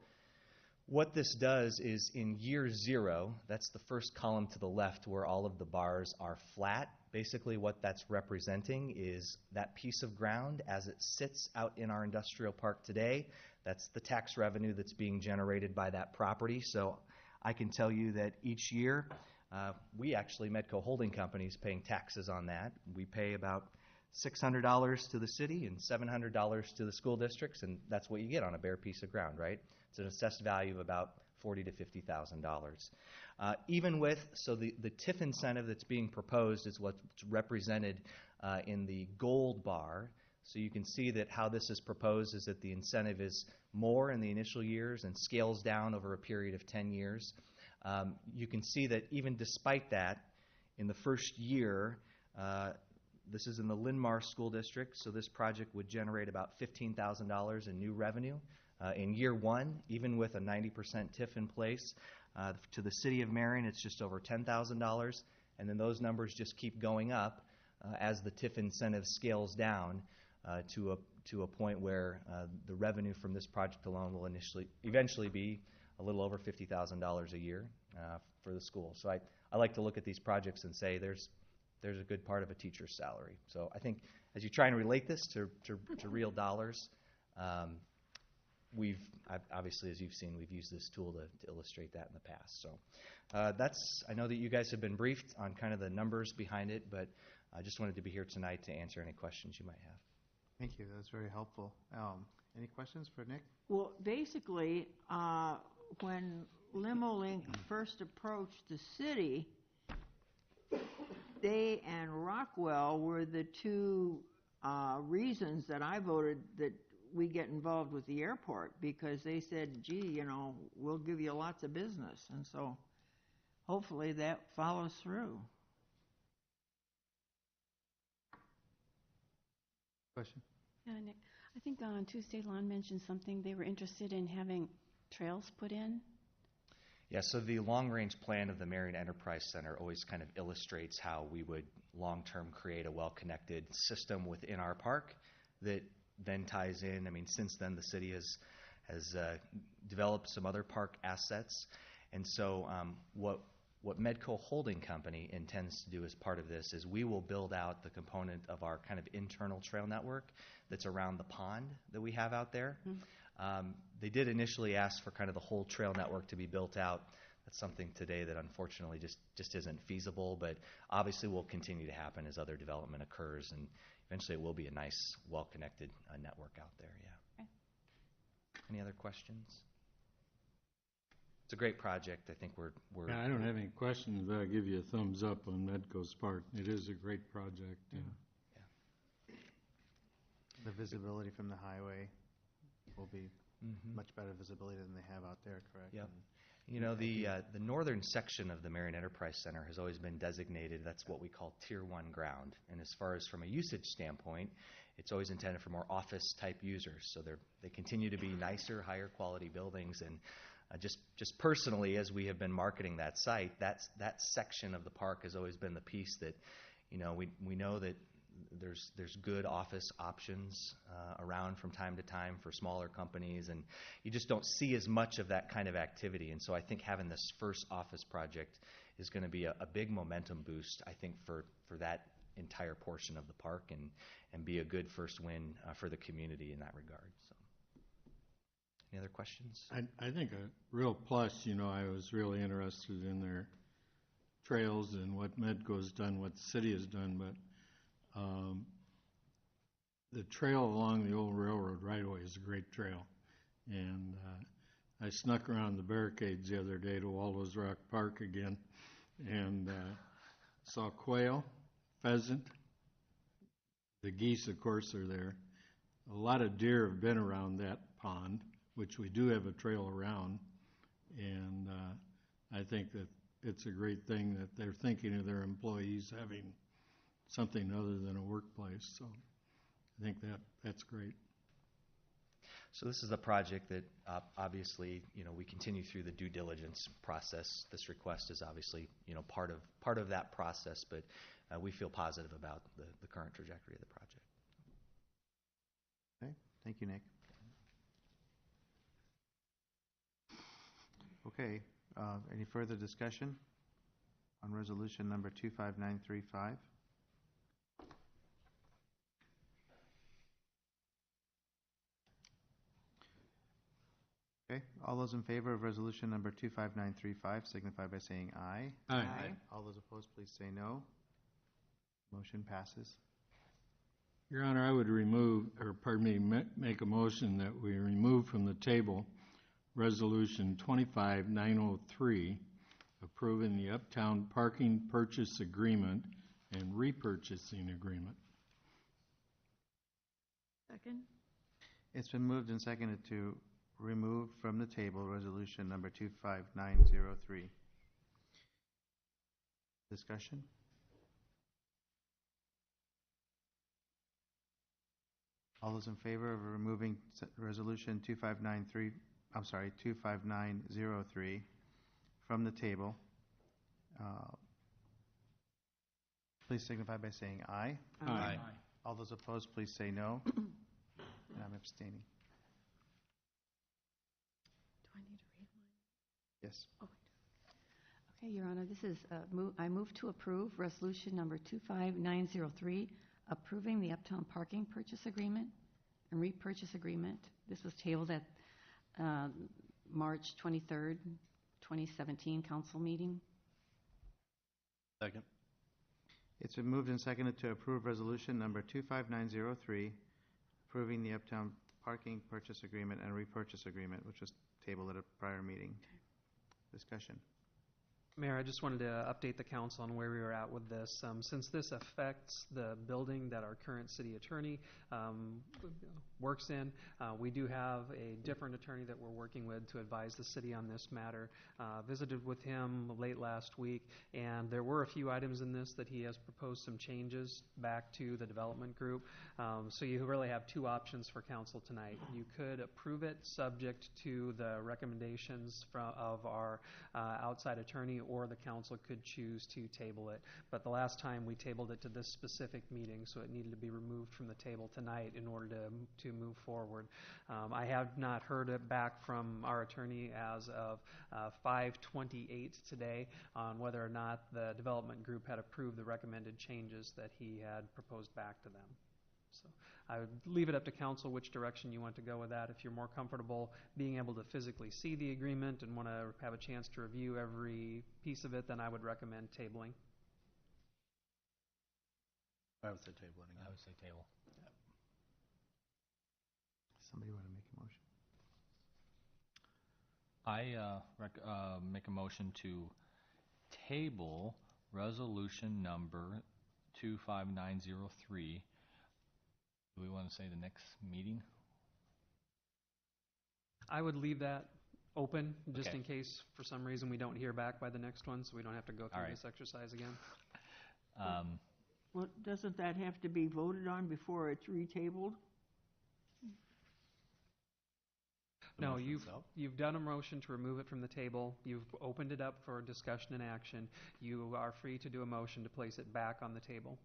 What this does is in year 0, that's the first column to the left where all of the bars are flat. Basically what that's representing is that piece of ground as it sits out in our industrial park today. That's the tax revenue that's being generated by that property. So I can tell you that each year, we actually, Medco Holding Company, is paying taxes on that. We pay about $600 to the city and $700 to the school districts, and that's what you get on a bare piece of ground, right? It's an assessed value of about $40,000 to $50,000. Even with, so the TIF incentive that's being proposed is what's represented in the gold bar. So you can see that how this is proposed is that the incentive is more in the initial years and scales down over a period of 10 years. You can see that even despite that, in the first year, this is in the Linn-Mar School District, so this project would generate about $15,000 in new revenue. In year 1, even with a 90% TIF in place, to the city of Marion, it's just over $10,000, and then those numbers just keep going up as the TIF incentive scales down to a point where the revenue from this project alone will eventually be a little over $50,000 a year for the school. So I like to look at these projects and say there's a good part of a teacher's salary. So I think as you try and relate this to real dollars, obviously, as you've seen, we've used this tool to illustrate that in the past. So I know that you guys have been briefed on kind of the numbers behind it, but I just wanted to be here tonight to answer any questions you might have. Thank you. That was very helpful. Any questions for Nick? Well, basically, when LimoLink first approached the city, they and Rockwell were the two reasons that I voted that we get involved with the airport, because they said, gee, we'll give you lots of business. And so hopefully that follows through. Question? Yeah, Nick, I think on Tuesday, Lon mentioned something. They were interested in having trails put in. Yeah, so the long-range plan of the Marion Enterprise Center always kind of illustrates how we would long-term create a well-connected system within our park that then ties in. I mean, since then the city has developed some other park assets, and so what Medco Holding Company intends to do as part of this is we will build out the component of our kind of internal trail network that's around the pond that we have out there. Mm-hmm. They did initially ask for kind of the whole trail network to be built out. That's something today that unfortunately just isn't feasible, but obviously will continue to happen as other development occurs, and eventually it will be a nice, well-connected network out there, yeah. Okay. Any other questions? It's a great project. I think we're Yeah, I don't have any questions, but I'll give you a thumbs up on Medco's part. It is a great project. Yeah. Yeah. The visibility from the highway will be much better visibility than they have out there, correct? Yep. The northern section of the Marion Enterprise Center has always been designated, that's what we call Tier 1 ground. And as far as from a usage standpoint, it's always intended for more office-type users. So they continue to be nicer, higher-quality buildings. And just personally, as we have been marketing that site, that section of the park has always been the piece that, we know that there's good office options around from time to time for smaller companies, and you just don't see as much of that kind of activity. And so I think having this first office project is going to be a big momentum boost, I think, for that entire portion of the park, and be a good first win for the community in that regard. So, any other questions? I think a real plus, I was really interested in their trails and what Medco's done, what the city has done, but the trail along the old railroad right-of-way is a great trail. And I snuck around the barricades the other day to Waldo's Rock Park again and saw quail, pheasant. The geese, of course, are there. A lot of deer have been around that pond, which we do have a trail around. And I think that it's a great thing that they're thinking of their employees having something other than a workplace. So I think that's great. So this is a project that obviously, we continue through the due diligence process. This request is obviously, part of that process, but we feel positive about the current trajectory of the project. Okay. Thank you, Nick. Okay, any further discussion on resolution number 25935? Okay, all those in favor of resolution number 25935 signify by saying aye. Aye. All those opposed, please say no. Motion passes. Your Honor, I would make a motion that we remove from the table Resolution 25903, approving the Uptown Parking Purchase Agreement and Repurchasing Agreement. Second? It's been moved and seconded to remove from the table resolution number 25903. Discussion? All those in favor of removing resolution 25903 from the table, please signify by saying aye. Aye. All those opposed, please say no. And I'm abstaining. Do I need to read mine? Yes. Okay, Your Honor, this is, I move to approve Resolution Number 25903, approving the Uptown Parking Purchase Agreement and Repurchase Agreement. This was tabled at March 23rd, 2017 council meeting. Second. It's been moved and seconded to approve resolution number 25903, approving the Uptown Parking Purchase Agreement and Repurchase Agreement, which was tabled at a prior meeting. Discussion. Mayor, I just wanted to update the council on where we were at with this. Since this affects the building that our current city attorney works in, we do have a different attorney that we're working with to advise the city on this matter. Visited with him late last week, and there were a few items in this that he has proposed some changes back to the development group. So you really have two options for council tonight. You could approve it subject to the recommendations of our outside attorney, or the council could choose to table it. But the last time we tabled it to this specific meeting, so it needed to be removed from the table tonight in order to move forward. I have not heard it back from our attorney as of 5:28 today on whether or not the development group had approved the recommended changes that he had proposed back to them. So I would leave it up to council which direction you want to go with that. If you're more comfortable being able to physically see the agreement and want to have a chance to review every piece of it, then I would recommend tabling. I would say tabling. I would say table. Somebody want to make a motion? I make a motion to table resolution number 25903. Do we want to say the next meeting? I would leave that open just Okay. in case for some reason we don't hear back by the next one, so we don't have to go through right. this exercise again. Well, doesn't that have to be voted on before it's retabled? No, you've done a motion to remove it from the table. You've opened it up for discussion and action. You are free to do a motion to place it back on the table.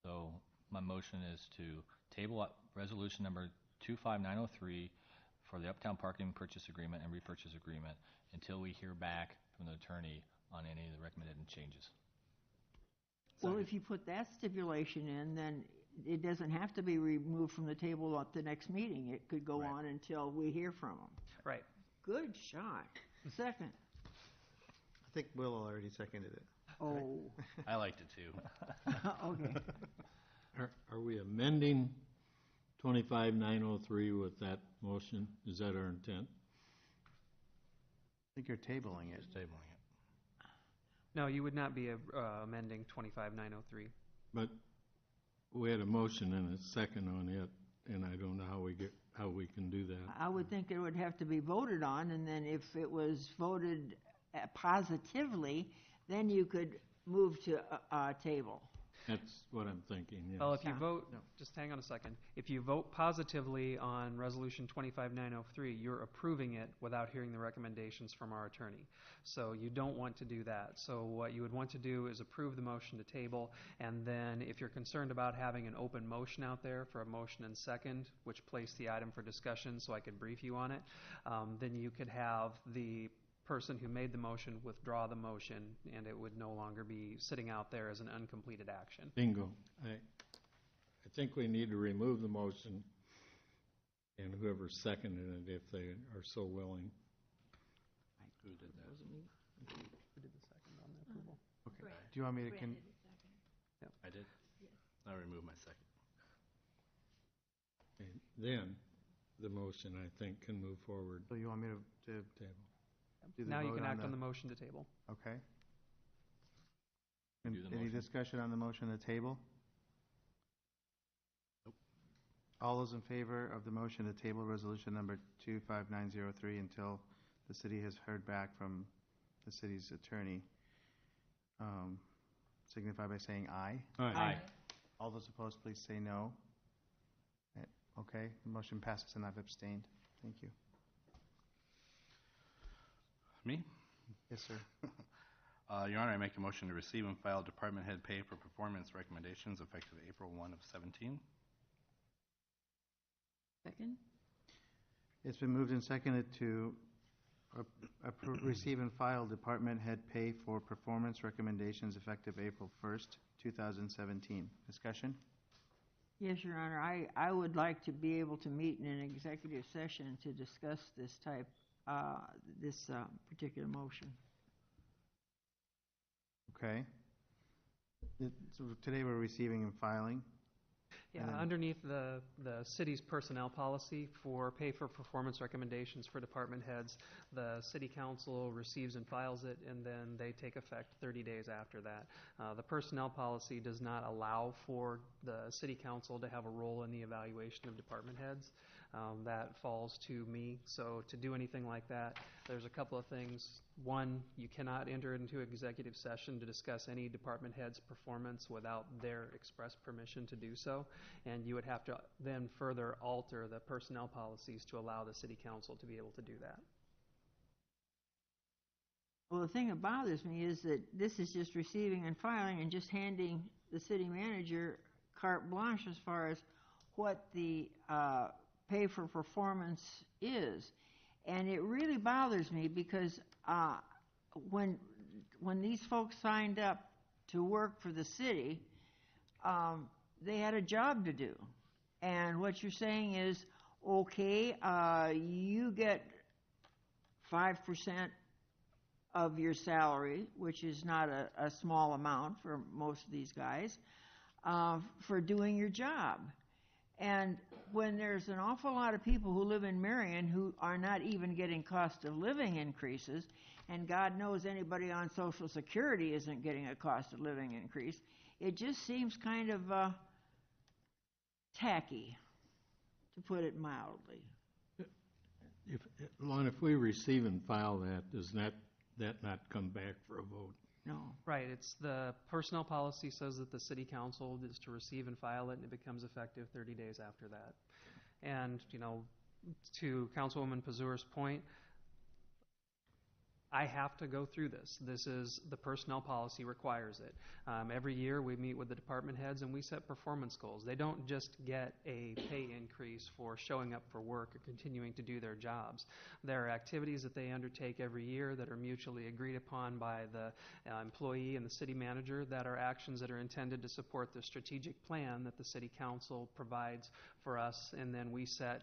So my motion is to table up resolution number 25903 for the Uptown Parking Purchase Agreement and Repurchase Agreement until we hear back from the attorney on any of the recommended changes. Well, if you put that stipulation in, then it doesn't have to be removed from the table at the next meeting. It could go on until we hear from them. Right. Good shot. Second. I think Will already seconded it. Oh. I liked it too. Okay. Are we amending 25903 with that motion? Is that our intent? I think you're tabling it. Just tabling it. No, you would not be amending 25903. But we had a motion and a second on it, and I don't know how we can do that. I would think it would have to be voted on, and then if it was voted positively, then you could move to table. That's what I'm thinking, yes. Well, if you vote, just hang on a second. If you vote positively on Resolution 25903, you're approving it without hearing the recommendations from our attorney. So you don't want to do that. So what you would want to do is approve the motion to table, and then if you're concerned about having an open motion out there for a motion and second, which placed the item for discussion so I could brief you on it, then you could have the person who made the motion withdraw the motion, and it would no longer be sitting out there as an uncompleted action. Bingo. I think we need to remove the motion, and whoever seconded it, if they are so willing. Who did that? Who did the second on the approval? Okay. Do you want me to I did? I'll remove my second. And then the motion, I think, can move forward. So you want me to Table. do the Now you vote can act on the motion to table. Okay. Do the Any motion. discussion on the motion to table? Nope. All those in favor of the motion to table resolution number 25903 until the city has heard back from the city's attorney, signify by saying aye. Aye. All those opposed, please say no. Okay, the motion passes and I've abstained. Thank you. Me? Yes, sir. Your Honor, I make a motion to receive and file department head pay for performance recommendations effective April 1 of 17. Second? It's been moved and seconded to receive and file department head pay for performance recommendations effective April 1st, 2017. Discussion? Yes, Your Honor, I would like to be able to meet in an executive session to discuss this particular motion. Okay. So today we're receiving and filing. Yeah, And then- underneath the city's personnel policy for pay for performance recommendations for department heads, the city council receives and files it, and then they take effect 30 days after that. The personnel policy does not allow for the city council to have a role in the evaluation of department heads. That falls to me. So to do anything like that, there's a couple of things. One, you cannot enter into executive session to discuss any department head's performance without their express permission to do so, and you would have to then further alter the personnel policies to allow the city council to be able to do that. Well, the thing that bothers me is that this is just receiving and filing and just handing the city manager carte blanche as far as what the pay for performance is. And it really bothers me because when these folks signed up to work for the city, they had a job to do. And what you're saying is, okay, you get 5% of your salary, which is not a small amount for most of these guys, for doing your job. And when there's an awful lot of people who live in Marion who are not even getting cost of living increases, and God knows anybody on Social Security isn't getting a cost of living increase, it just seems kind of tacky, to put it mildly. Lon, if we receive and file that, does that not come back for a vote? No. Right, it's the personnel policy says that the city council is to receive and file it, and it becomes effective 30 days after that. And, to Councilwoman Pazur's point, I have to go through this. This is, the personnel policy requires it. Every year we meet with the department heads and we set performance goals. They don't just get a pay increase for showing up for work or continuing to do their jobs. There are activities that they undertake every year that are mutually agreed upon by the employee and the city manager that are actions that are intended to support the strategic plan that the city council provides for us, and then we set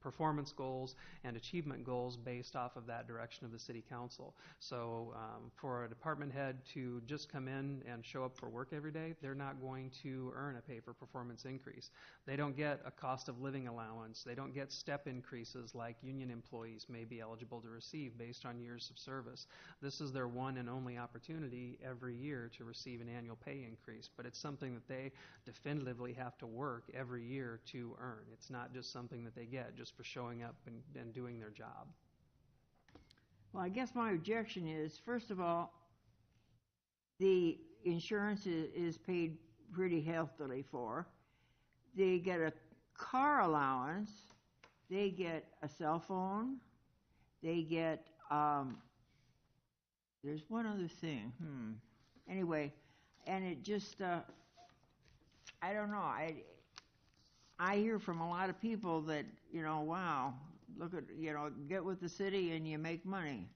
performance goals and achievement goals based off of that direction of the city council. So for a department head to just come in and show up for work every day, they're not going to earn a pay for performance increase. They don't get a cost of living allowance. They don't get step increases like union employees may be eligible to receive based on years of service. This is their one and only opportunity every year to receive an annual pay increase, but it's something that they definitively have to work every year to earn. It's not just something that they get just for showing up and doing their job. Well, I guess my objection is, first of all, the insurance is paid pretty healthily for. They get a car allowance. They get a cell phone. They get, there's one other thing. Anyway, and it just, I don't know. I hear from a lot of people that, wow, look at, get with the city and you make money.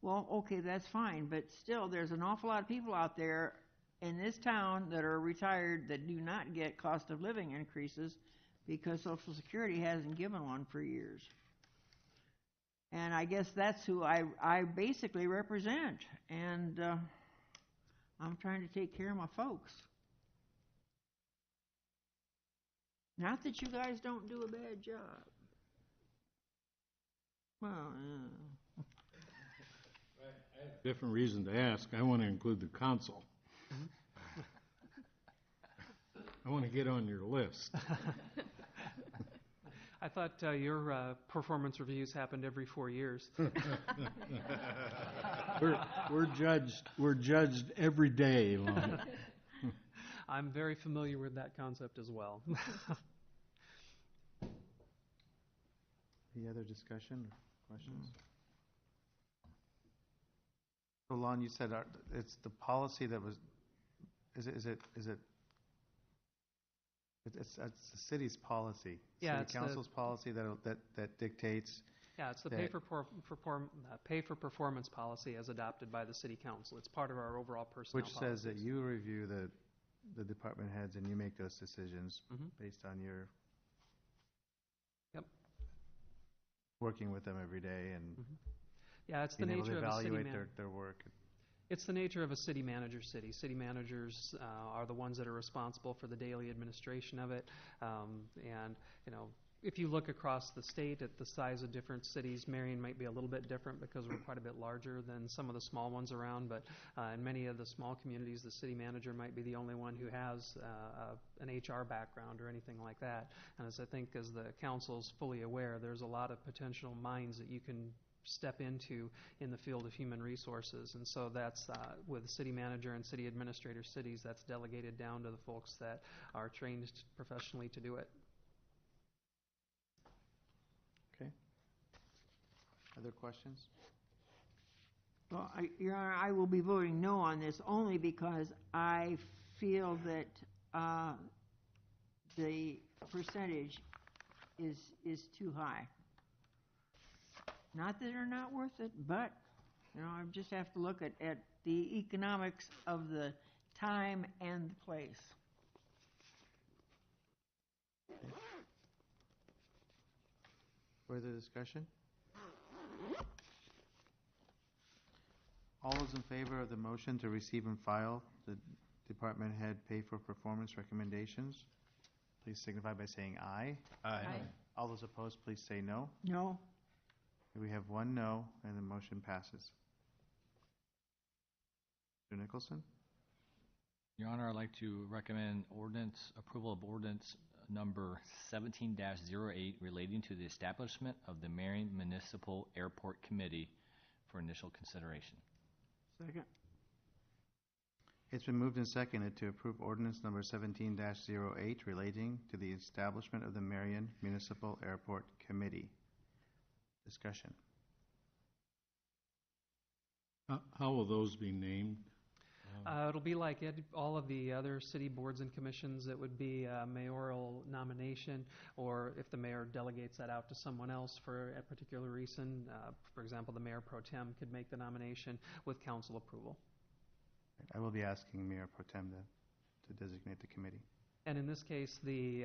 Well, okay, that's fine, but still, there's an awful lot of people out there in this town that are retired that do not get cost of living increases because Social Security hasn't given one for years. And I guess that's who I basically represent, and I'm trying to take care of my folks. Not that you guys don't do a bad job. Well, Different reason to ask. I want to include the council. I want to get on your list. I thought your performance reviews happened every 4 years. We're judged every day, Lon. I'm very familiar with that concept as well. Any other discussion or questions? So, Lon, you said it's the policy that was. Is it? It's the city's policy. Yeah, City council's policy that dictates. Yeah, it's the pay for performance policy as adopted by the city council. It's part of our overall personnel Which policies. says that you review the department heads and you make those decisions based on your working with them every day and yeah, it's the being able nature to of a city evaluate their work. It's the nature of a city manager city. City managers are the ones that are responsible for the daily administration of it. And, if you look across the state at the size of different cities, Marion might be a little bit different because we're quite a bit larger than some of the small ones around. But in many of the small communities, the city manager might be the only one who has an HR background or anything like that. And as the council's fully aware, there's a lot of potential minds that you can step into in the field of human resources. And so that's with city manager and city administrator cities, that's delegated down to the folks that are trained professionally to do it. Okay. Other questions? well, Your Honor, I will be voting no on this only because I feel that the percentage is too high. Not that they're not worth it, but I just have to look at the economics of the time and the place. Further discussion? All those in favor of the motion to receive and file the department head pay for performance recommendations, please signify by saying aye. Aye. All those opposed, please say no. No? We have one no, and the motion passes. Mr. Nicholson? Your Honor, I'd like to recommend approval of ordinance number 17-08 relating to the establishment of the Marion Municipal Airport Committee for initial consideration. Second. It's been moved and seconded to approve ordinance number 17-08 relating to the establishment of the Marion Municipal Airport Committee. Discussion. How will those be named? It'll be like all of the other city boards and commissions. It would be a mayoral nomination, or if the mayor delegates that out to someone else for a particular reason, for example, the mayor pro tem could make the nomination with council approval. I will be asking Mayor Pro Tem to designate the committee. And in this case, the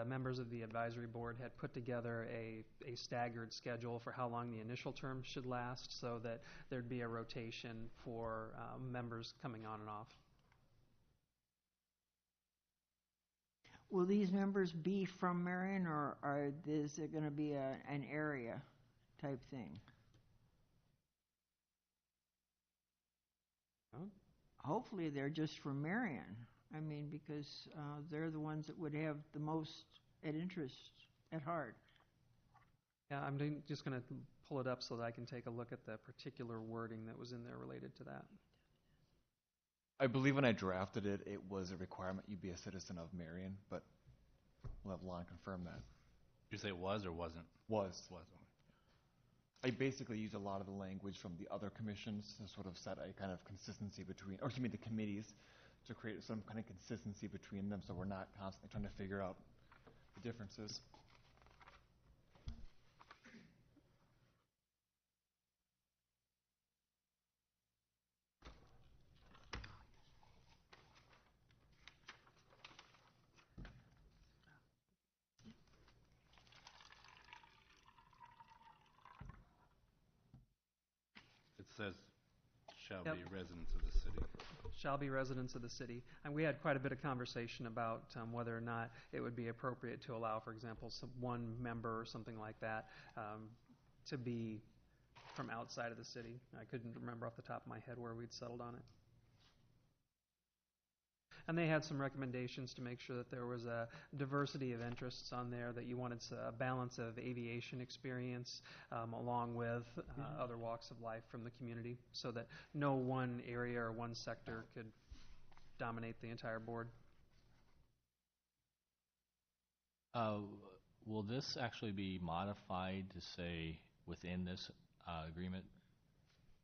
members of the advisory board had put together a staggered schedule for how long the initial term should last so that there'd be a rotation for members coming on and off. Will these members be from Marion, or is it going to be an area type thing? Oh. Hopefully they're just from Marion. I mean, because they're the ones that would have the most interest at heart. Yeah, I'm just going to pull it up so that I can take a look at the particular wording that was in there related to that. I believe when I drafted it, it was a requirement you be a citizen of Marion, but we'll have Lon confirm that. You say was or wasn't? Was. Was. I basically used a lot of the language from the other commissions to sort of set a kind of consistency between, or excuse me, the committees, to create some kind of consistency between them so we're not constantly trying to figure out the differences. It says shall Yep. be residents of the city. Shall be residents of the city. And we had quite a bit of conversation about whether or not it would be appropriate to allow, for example, one member or something like that to be from outside of the city. I couldn't remember off the top of my head where we'd settled on it. And they had some recommendations to make sure that there was a diversity of interests on there, that you wanted a balance of aviation experience along with other walks of life from the community, so that no one area or one sector could dominate the entire board. Will this actually be modified to say within this agreement,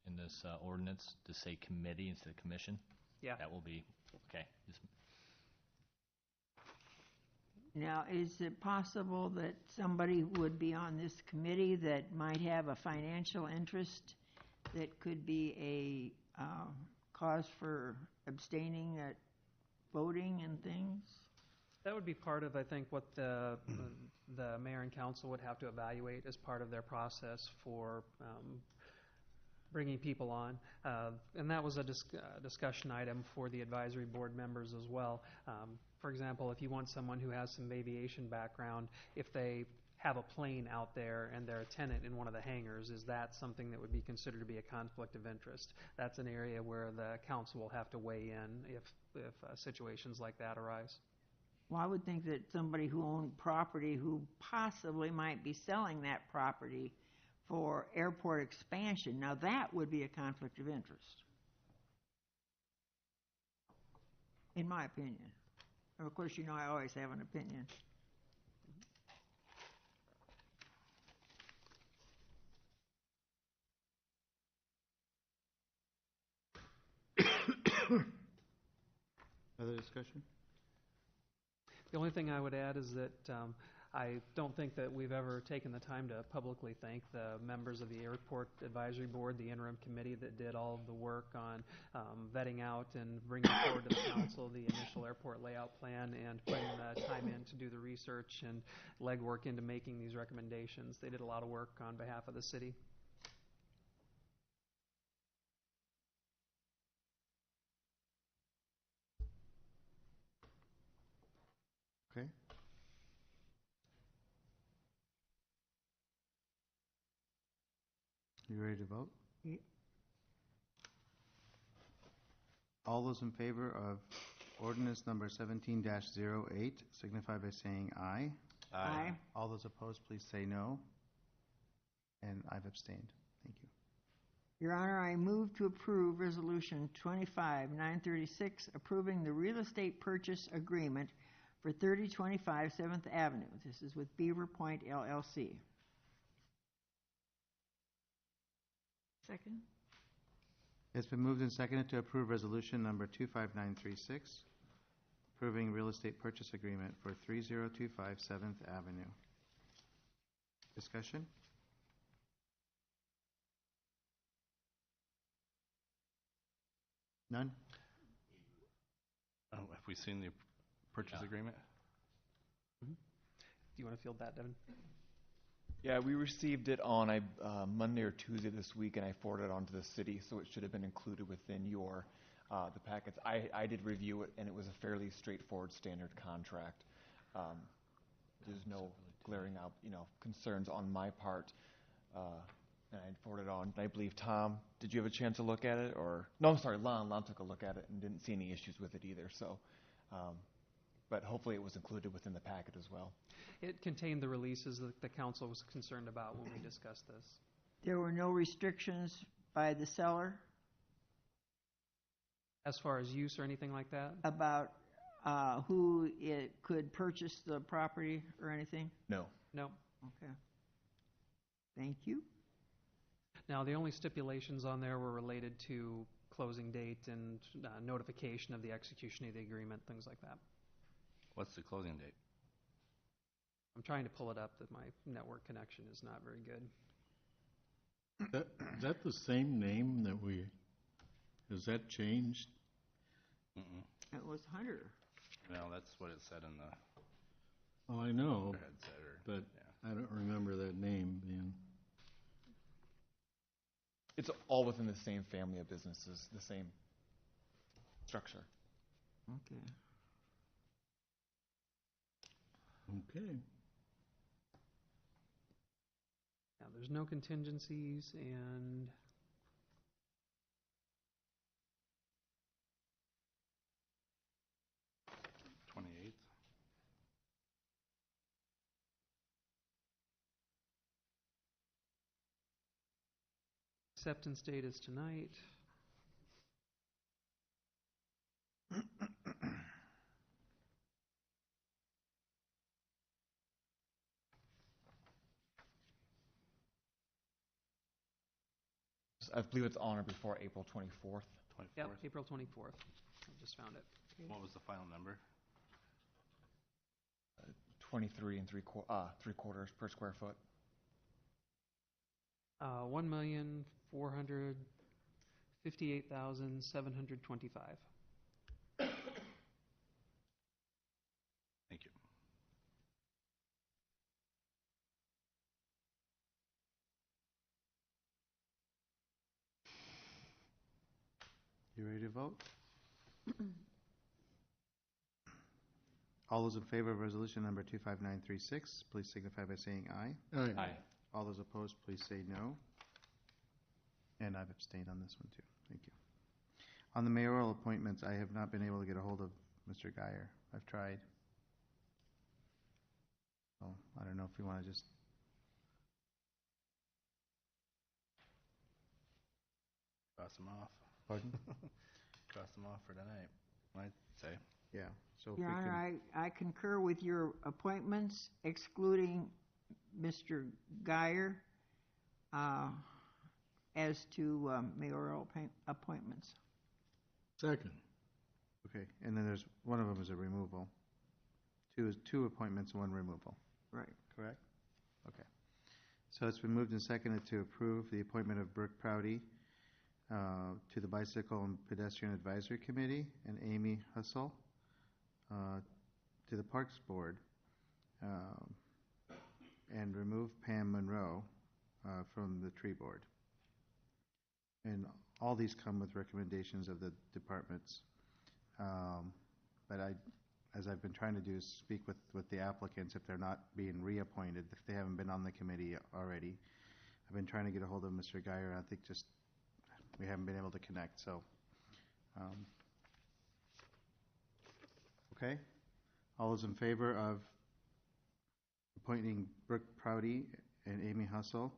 in this ordinance, to say committee instead of commission? Yeah. That will be, okay. Now, is it possible that somebody would be on this committee that might have a financial interest that could be a cause for abstaining at voting and things? That would be part of, I think, what the mayor and council would have to evaluate as part of their process for bringing people on. And that was a discussion item for the advisory board members as well. For example, if you want someone who has some aviation background, if they have a plane out there and they're a tenant in one of the hangars, is that something that would be considered to be a conflict of interest? That's an area where the council will have to weigh in if situations like that arise. Well, I would think that somebody who owned property who possibly might be selling that property for airport expansion, now that would be a conflict of interest, in my opinion. And of course, you know I always have an opinion. Other discussion? The only thing I would add is that I don't think that we've ever taken the time to publicly thank the members of the Airport Advisory Board, the interim committee that did all of the work on vetting out and bringing forward to the council the initial airport layout plan and putting the time in to do the research and legwork into making these recommendations. They did a lot of work on behalf of the city. Okay. You ready to vote? Yeah. All those in favor of ordinance number 17-08 signify by saying aye. Aye. All those opposed, please say no. And I've abstained. Thank you. Your Honor, I move to approve Resolution 25-936, approving the real estate purchase agreement for 3025 7th Avenue. This is with Beaver Point LLC. Second. It's been moved and seconded to approve resolution number 25936, approving real estate purchase agreement for 3025 7th Avenue. Discussion? None? Have we seen the purchase agreement? Do you want to field that, Devin? Yeah, we received it on Monday or Tuesday this week, and I forwarded it on to the city, so it should have been included within your the packets. I did review it, and it was a fairly straightforward standard contract. There's no glaring out, concerns on my part. And I forwarded it on. I believe, Tom, did you have a chance to look at it? No, I'm sorry, Lon. Lon took a look at it and didn't see any issues with it either. So, but hopefully it was included within the packet as well. It contained the releases that the council was concerned about when we discussed this. There were no restrictions by the seller? As far as use or anything like that? About who it could purchase the property or anything? No. No. Okay. Thank you. Now, the only stipulations on there were related to closing date and notification of the execution of the agreement, things like that. What's the closing date? I'm trying to pull it up, that my network connection is not very good. Is that the same name that has that changed? Mm-mm. It was Hunter. No, that's what it said in the. Oh, I know, Or had said, or, but yeah. I don't remember that name being. It's all within the same family of businesses, the same structure. Okay. Okay. Now, there's no contingencies, and acceptance date is tonight. I believe it's on or before April 24th. 24th? Yep, April 24th. I just found it. What was the final number? 23 and 3/4 per square foot. 1,458,725. Thank you. You ready to vote? All those in favor of resolution number 25936, please signify by saying aye. Aye. All those opposed, please say no. And I've abstained on this one too. Thank you. On the mayoral appointments, I have not been able to get a hold of Mr. Geyer. I've tried. So I don't know if you want to just. Cross them off. Pardon? Cross them off for tonight, I'd say. Yeah. So if Your we Honor, can, I concur with your appointments, excluding Mr. Geyer as to mayoral appointments. Second. okay. And then there's one of them is a removal. Two appointments, one removal. Right. Correct? Okay. So it's been moved and seconded to approve the appointment of Brooke Prouty to the Bicycle and Pedestrian Advisory Committee and Amy Hussle to the Parks Board and remove Pam Monroe from the Tree Board. And all these come with recommendations of the departments. But as I've been trying to do, is speak with the applicants if they're not being reappointed, if they haven't been on the committee already. I've been trying to get a hold of Mr. Geyer, and I think just we haven't been able to connect. So, okay. All those in favor of appointing Brooke Prouty and Amy Hussle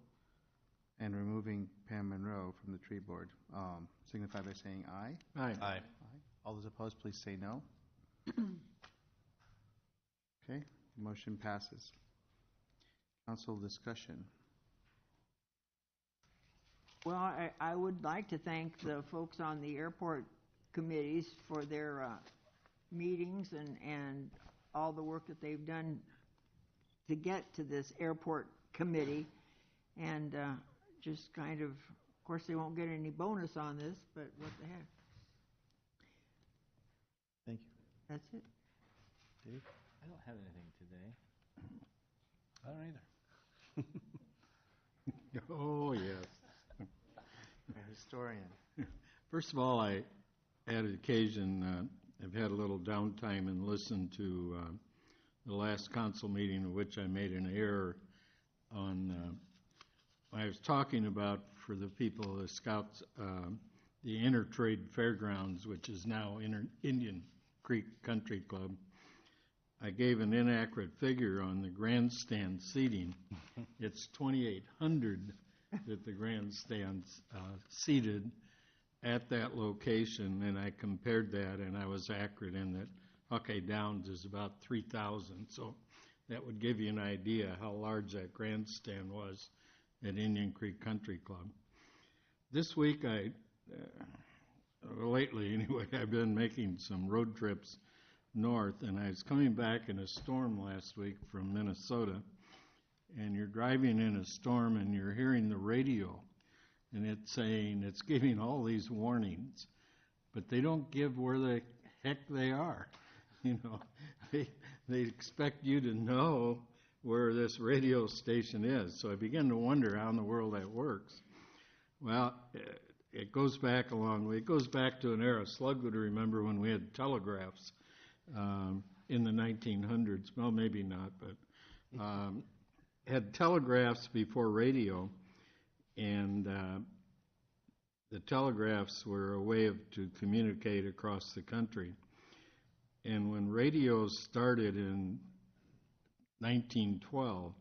and removing Pam Monroe from the tree board, signify by saying aye. Aye. Aye. All those opposed, please say no. Okay, motion passes. Council discussion. Well, I would like to thank the folks on the airport committees for their meetings and all the work that they've done to get to this airport committee. And just kind of course, they won't get any bonus on this, but what the heck. Thank you. That's it. Dave? I don't have anything today. I don't either. Oh, yes. A historian. First of all, I had occasion, I've had a little downtime and listened to the last council meeting in which I made an error on, I was talking about for the people, the scouts, the Intertrade Fairgrounds, which is now Indian Creek Country Club. I gave an inaccurate figure on the grandstand seating. It's 2,800 that the grandstand's seated, at that location, and I compared that, and I was accurate in that Hawkeye Downs is about 3,000. So that would give you an idea how large that grandstand was at Indian Creek Country Club. This week, lately anyway, I've been making some road trips north, and I was coming back in a storm last week from Minnesota, and you're driving in a storm and you're hearing the radio, and it's giving all these warnings, but they don't give where the heck they are. They expect you to know where this radio station is. So I began to wonder how in the world that works. Well, it goes back a long way. It goes back to an era Slug would remember when we had telegraphs in the 1900s. Well, maybe not, but had telegraphs before radio, and the telegraphs were a way to communicate across the country. And when radio started in 1912,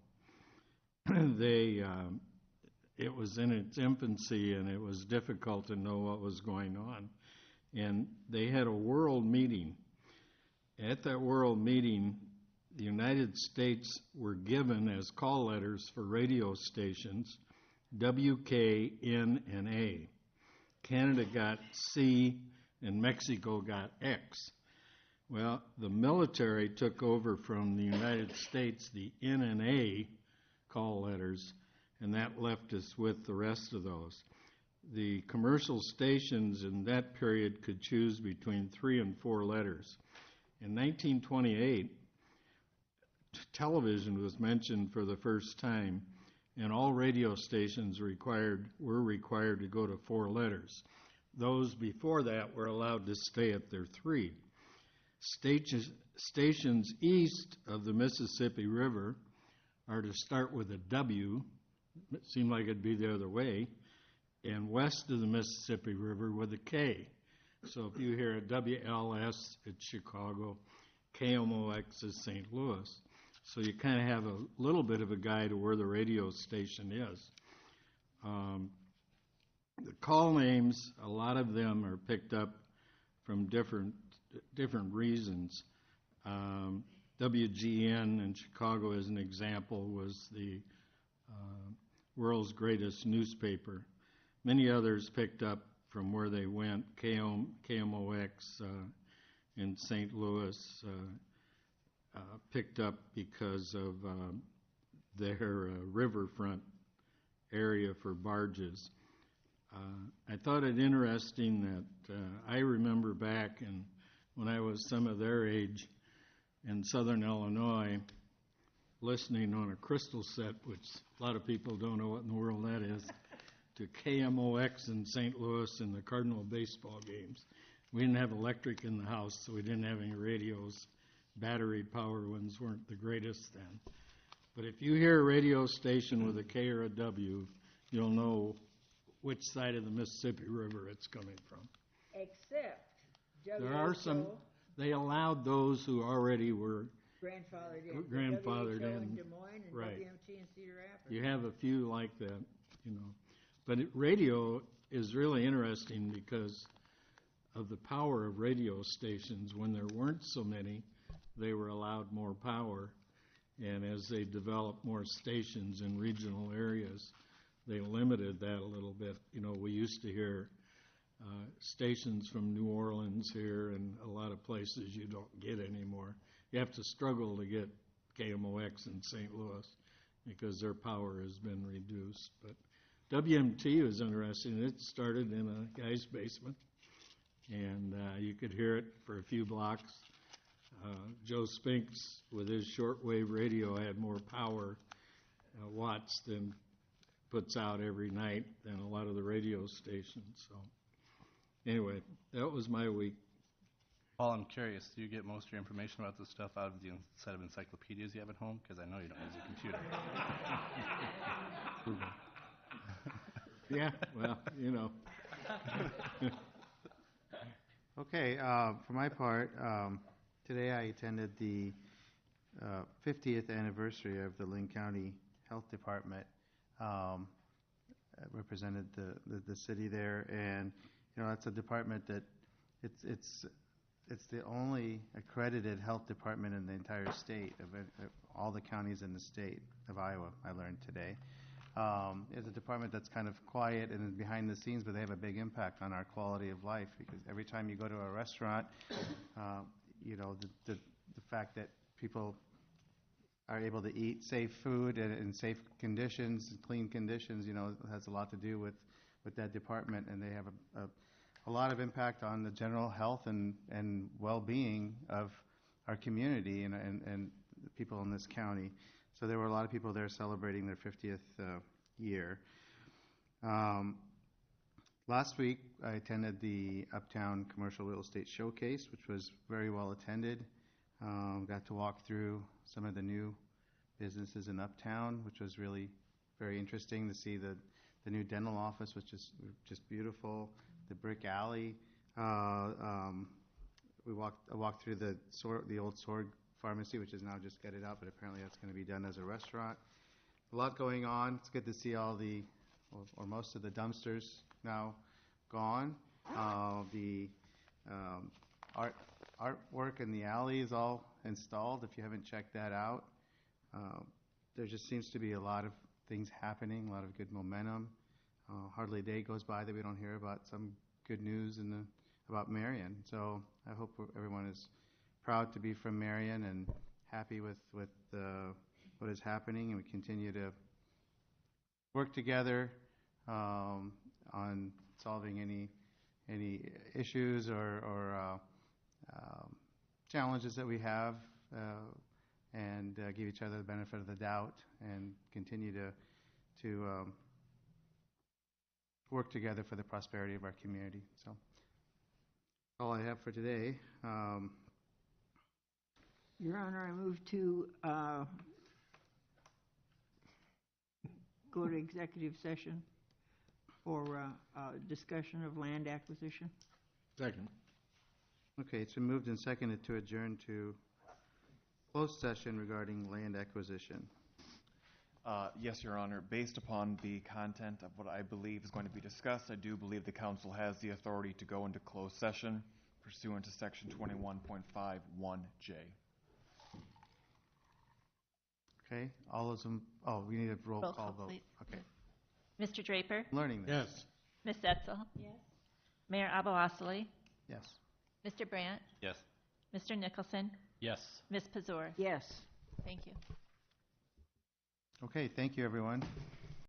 it was in its infancy, and it was difficult to know what was going on. And they had a world meeting. At that world meeting, the United States were given as call letters for radio stations W, K, N, and A. Canada got C, and Mexico got X. Well, the military took over from the United States the N and A call letters, and that left us with the rest of those. The commercial stations in that period could choose between 3 and 4 letters. In 1928, television was mentioned for the first time, and all radio stations were required to go to 4 letters. Those before that were allowed to stay at their 3. Stations east of the Mississippi River are to start with a W. It seemed like it'd be the other way. And west of the Mississippi River with a K. So if you hear a WLS, it's Chicago. KMOX is St. Louis. So you kind of have a little bit of a guide to where the radio station is. The call names, a lot of them are picked up from different reasons. WGN in Chicago, as an example, was the world's greatest newspaper. Many others picked up from where they went. KMOX in St. Louis picked up because of their riverfront area for barges. I thought it interesting that I remember back when I was some of their age in southern Illinois, listening on a crystal set, which a lot of people don't know what in the world that is, to KMOX in St. Louis and the Cardinal baseball games. We didn't have electric in the house, so we didn't have any radios. Battery-powered ones weren't the greatest then. But if you hear a radio station with a K or a W, you'll know which side of the Mississippi River it's coming from. Except There are some, they allowed those who already were grandfathered in. In Des Moines and right. WMT in Cedar Rapids. You have a few like that, But radio is really interesting because of the power of radio stations. When there weren't so many, they were allowed more power. And as they developed more stations in regional areas, they limited that a little bit. We used to hear stations from New Orleans here and a lot of places you don't get anymore. You have to struggle to get KMOX in St. Louis because their power has been reduced. But WMT was interesting. It started in a guy's basement, and you could hear it for a few blocks. Joe Spinks, with his shortwave radio, had more power watts than puts out every night than a lot of the radio stations. So anyway, that was my week. Paul, I'm curious, do you get most of your information about this stuff out of the set of encyclopedias you have at home? Because I know you don't use a computer. Yeah, well, Okay, for my part, today I attended the 50th anniversary of the Lynn County Health Department. Represented the city there, and It's a department that it's the only accredited health department in the entire state of all the counties in the state of Iowa. I learned today. It's a department that's kind of quiet and behind the scenes, but they have a big impact on our quality of life, because every time you go to a restaurant, the fact that people are able to eat safe food in safe conditions, clean conditions, has a lot to do with that department, and they have a lot of impact on the general health and well-being of our community and the people in this county. So there were a lot of people there celebrating their 50th year. Last week, I attended the Uptown Commercial Real Estate Showcase, which was very well attended. Got to walk through some of the new businesses in Uptown, which was really very interesting to see the new dental office, which is just beautiful. The brick alley. I walked through the old Sword Pharmacy, which is now just gutted out, but apparently that's going to be done as a restaurant. A lot going on. It's good to see all or most of the dumpsters now gone. The artwork in the alley is all installed. If you haven't checked that out, there just seems to be a lot of things happening, a lot of good momentum. Hardly a day goes by that we don't hear about some good news about Marion. So I hope everyone is proud to be from Marion and happy with what is happening, and we continue to work together on solving any issues or challenges that we have, and give each other the benefit of the doubt and continue to work together for the prosperity of our community. So all I have for today. Your Honor, I move to go to executive session for discussion of land acquisition. Second. Okay, it's been moved and seconded to adjourn to closed session regarding land acquisition. Yes, Your Honor. Based upon the content of what I believe is going to be discussed, I do believe the council has the authority to go into closed session pursuant to Section 21.51J. Okay, all those we need a roll call vote. Please. Okay. Mr. Draper? Learning this. Yes. Ms. Etzel? Yes. Mayor Abou-Osley? Yes. Mr. Brandt? Yes. Mr. Nicholson? Yes. Ms. Pazor? Yes. Thank you. Okay, thank you, everyone.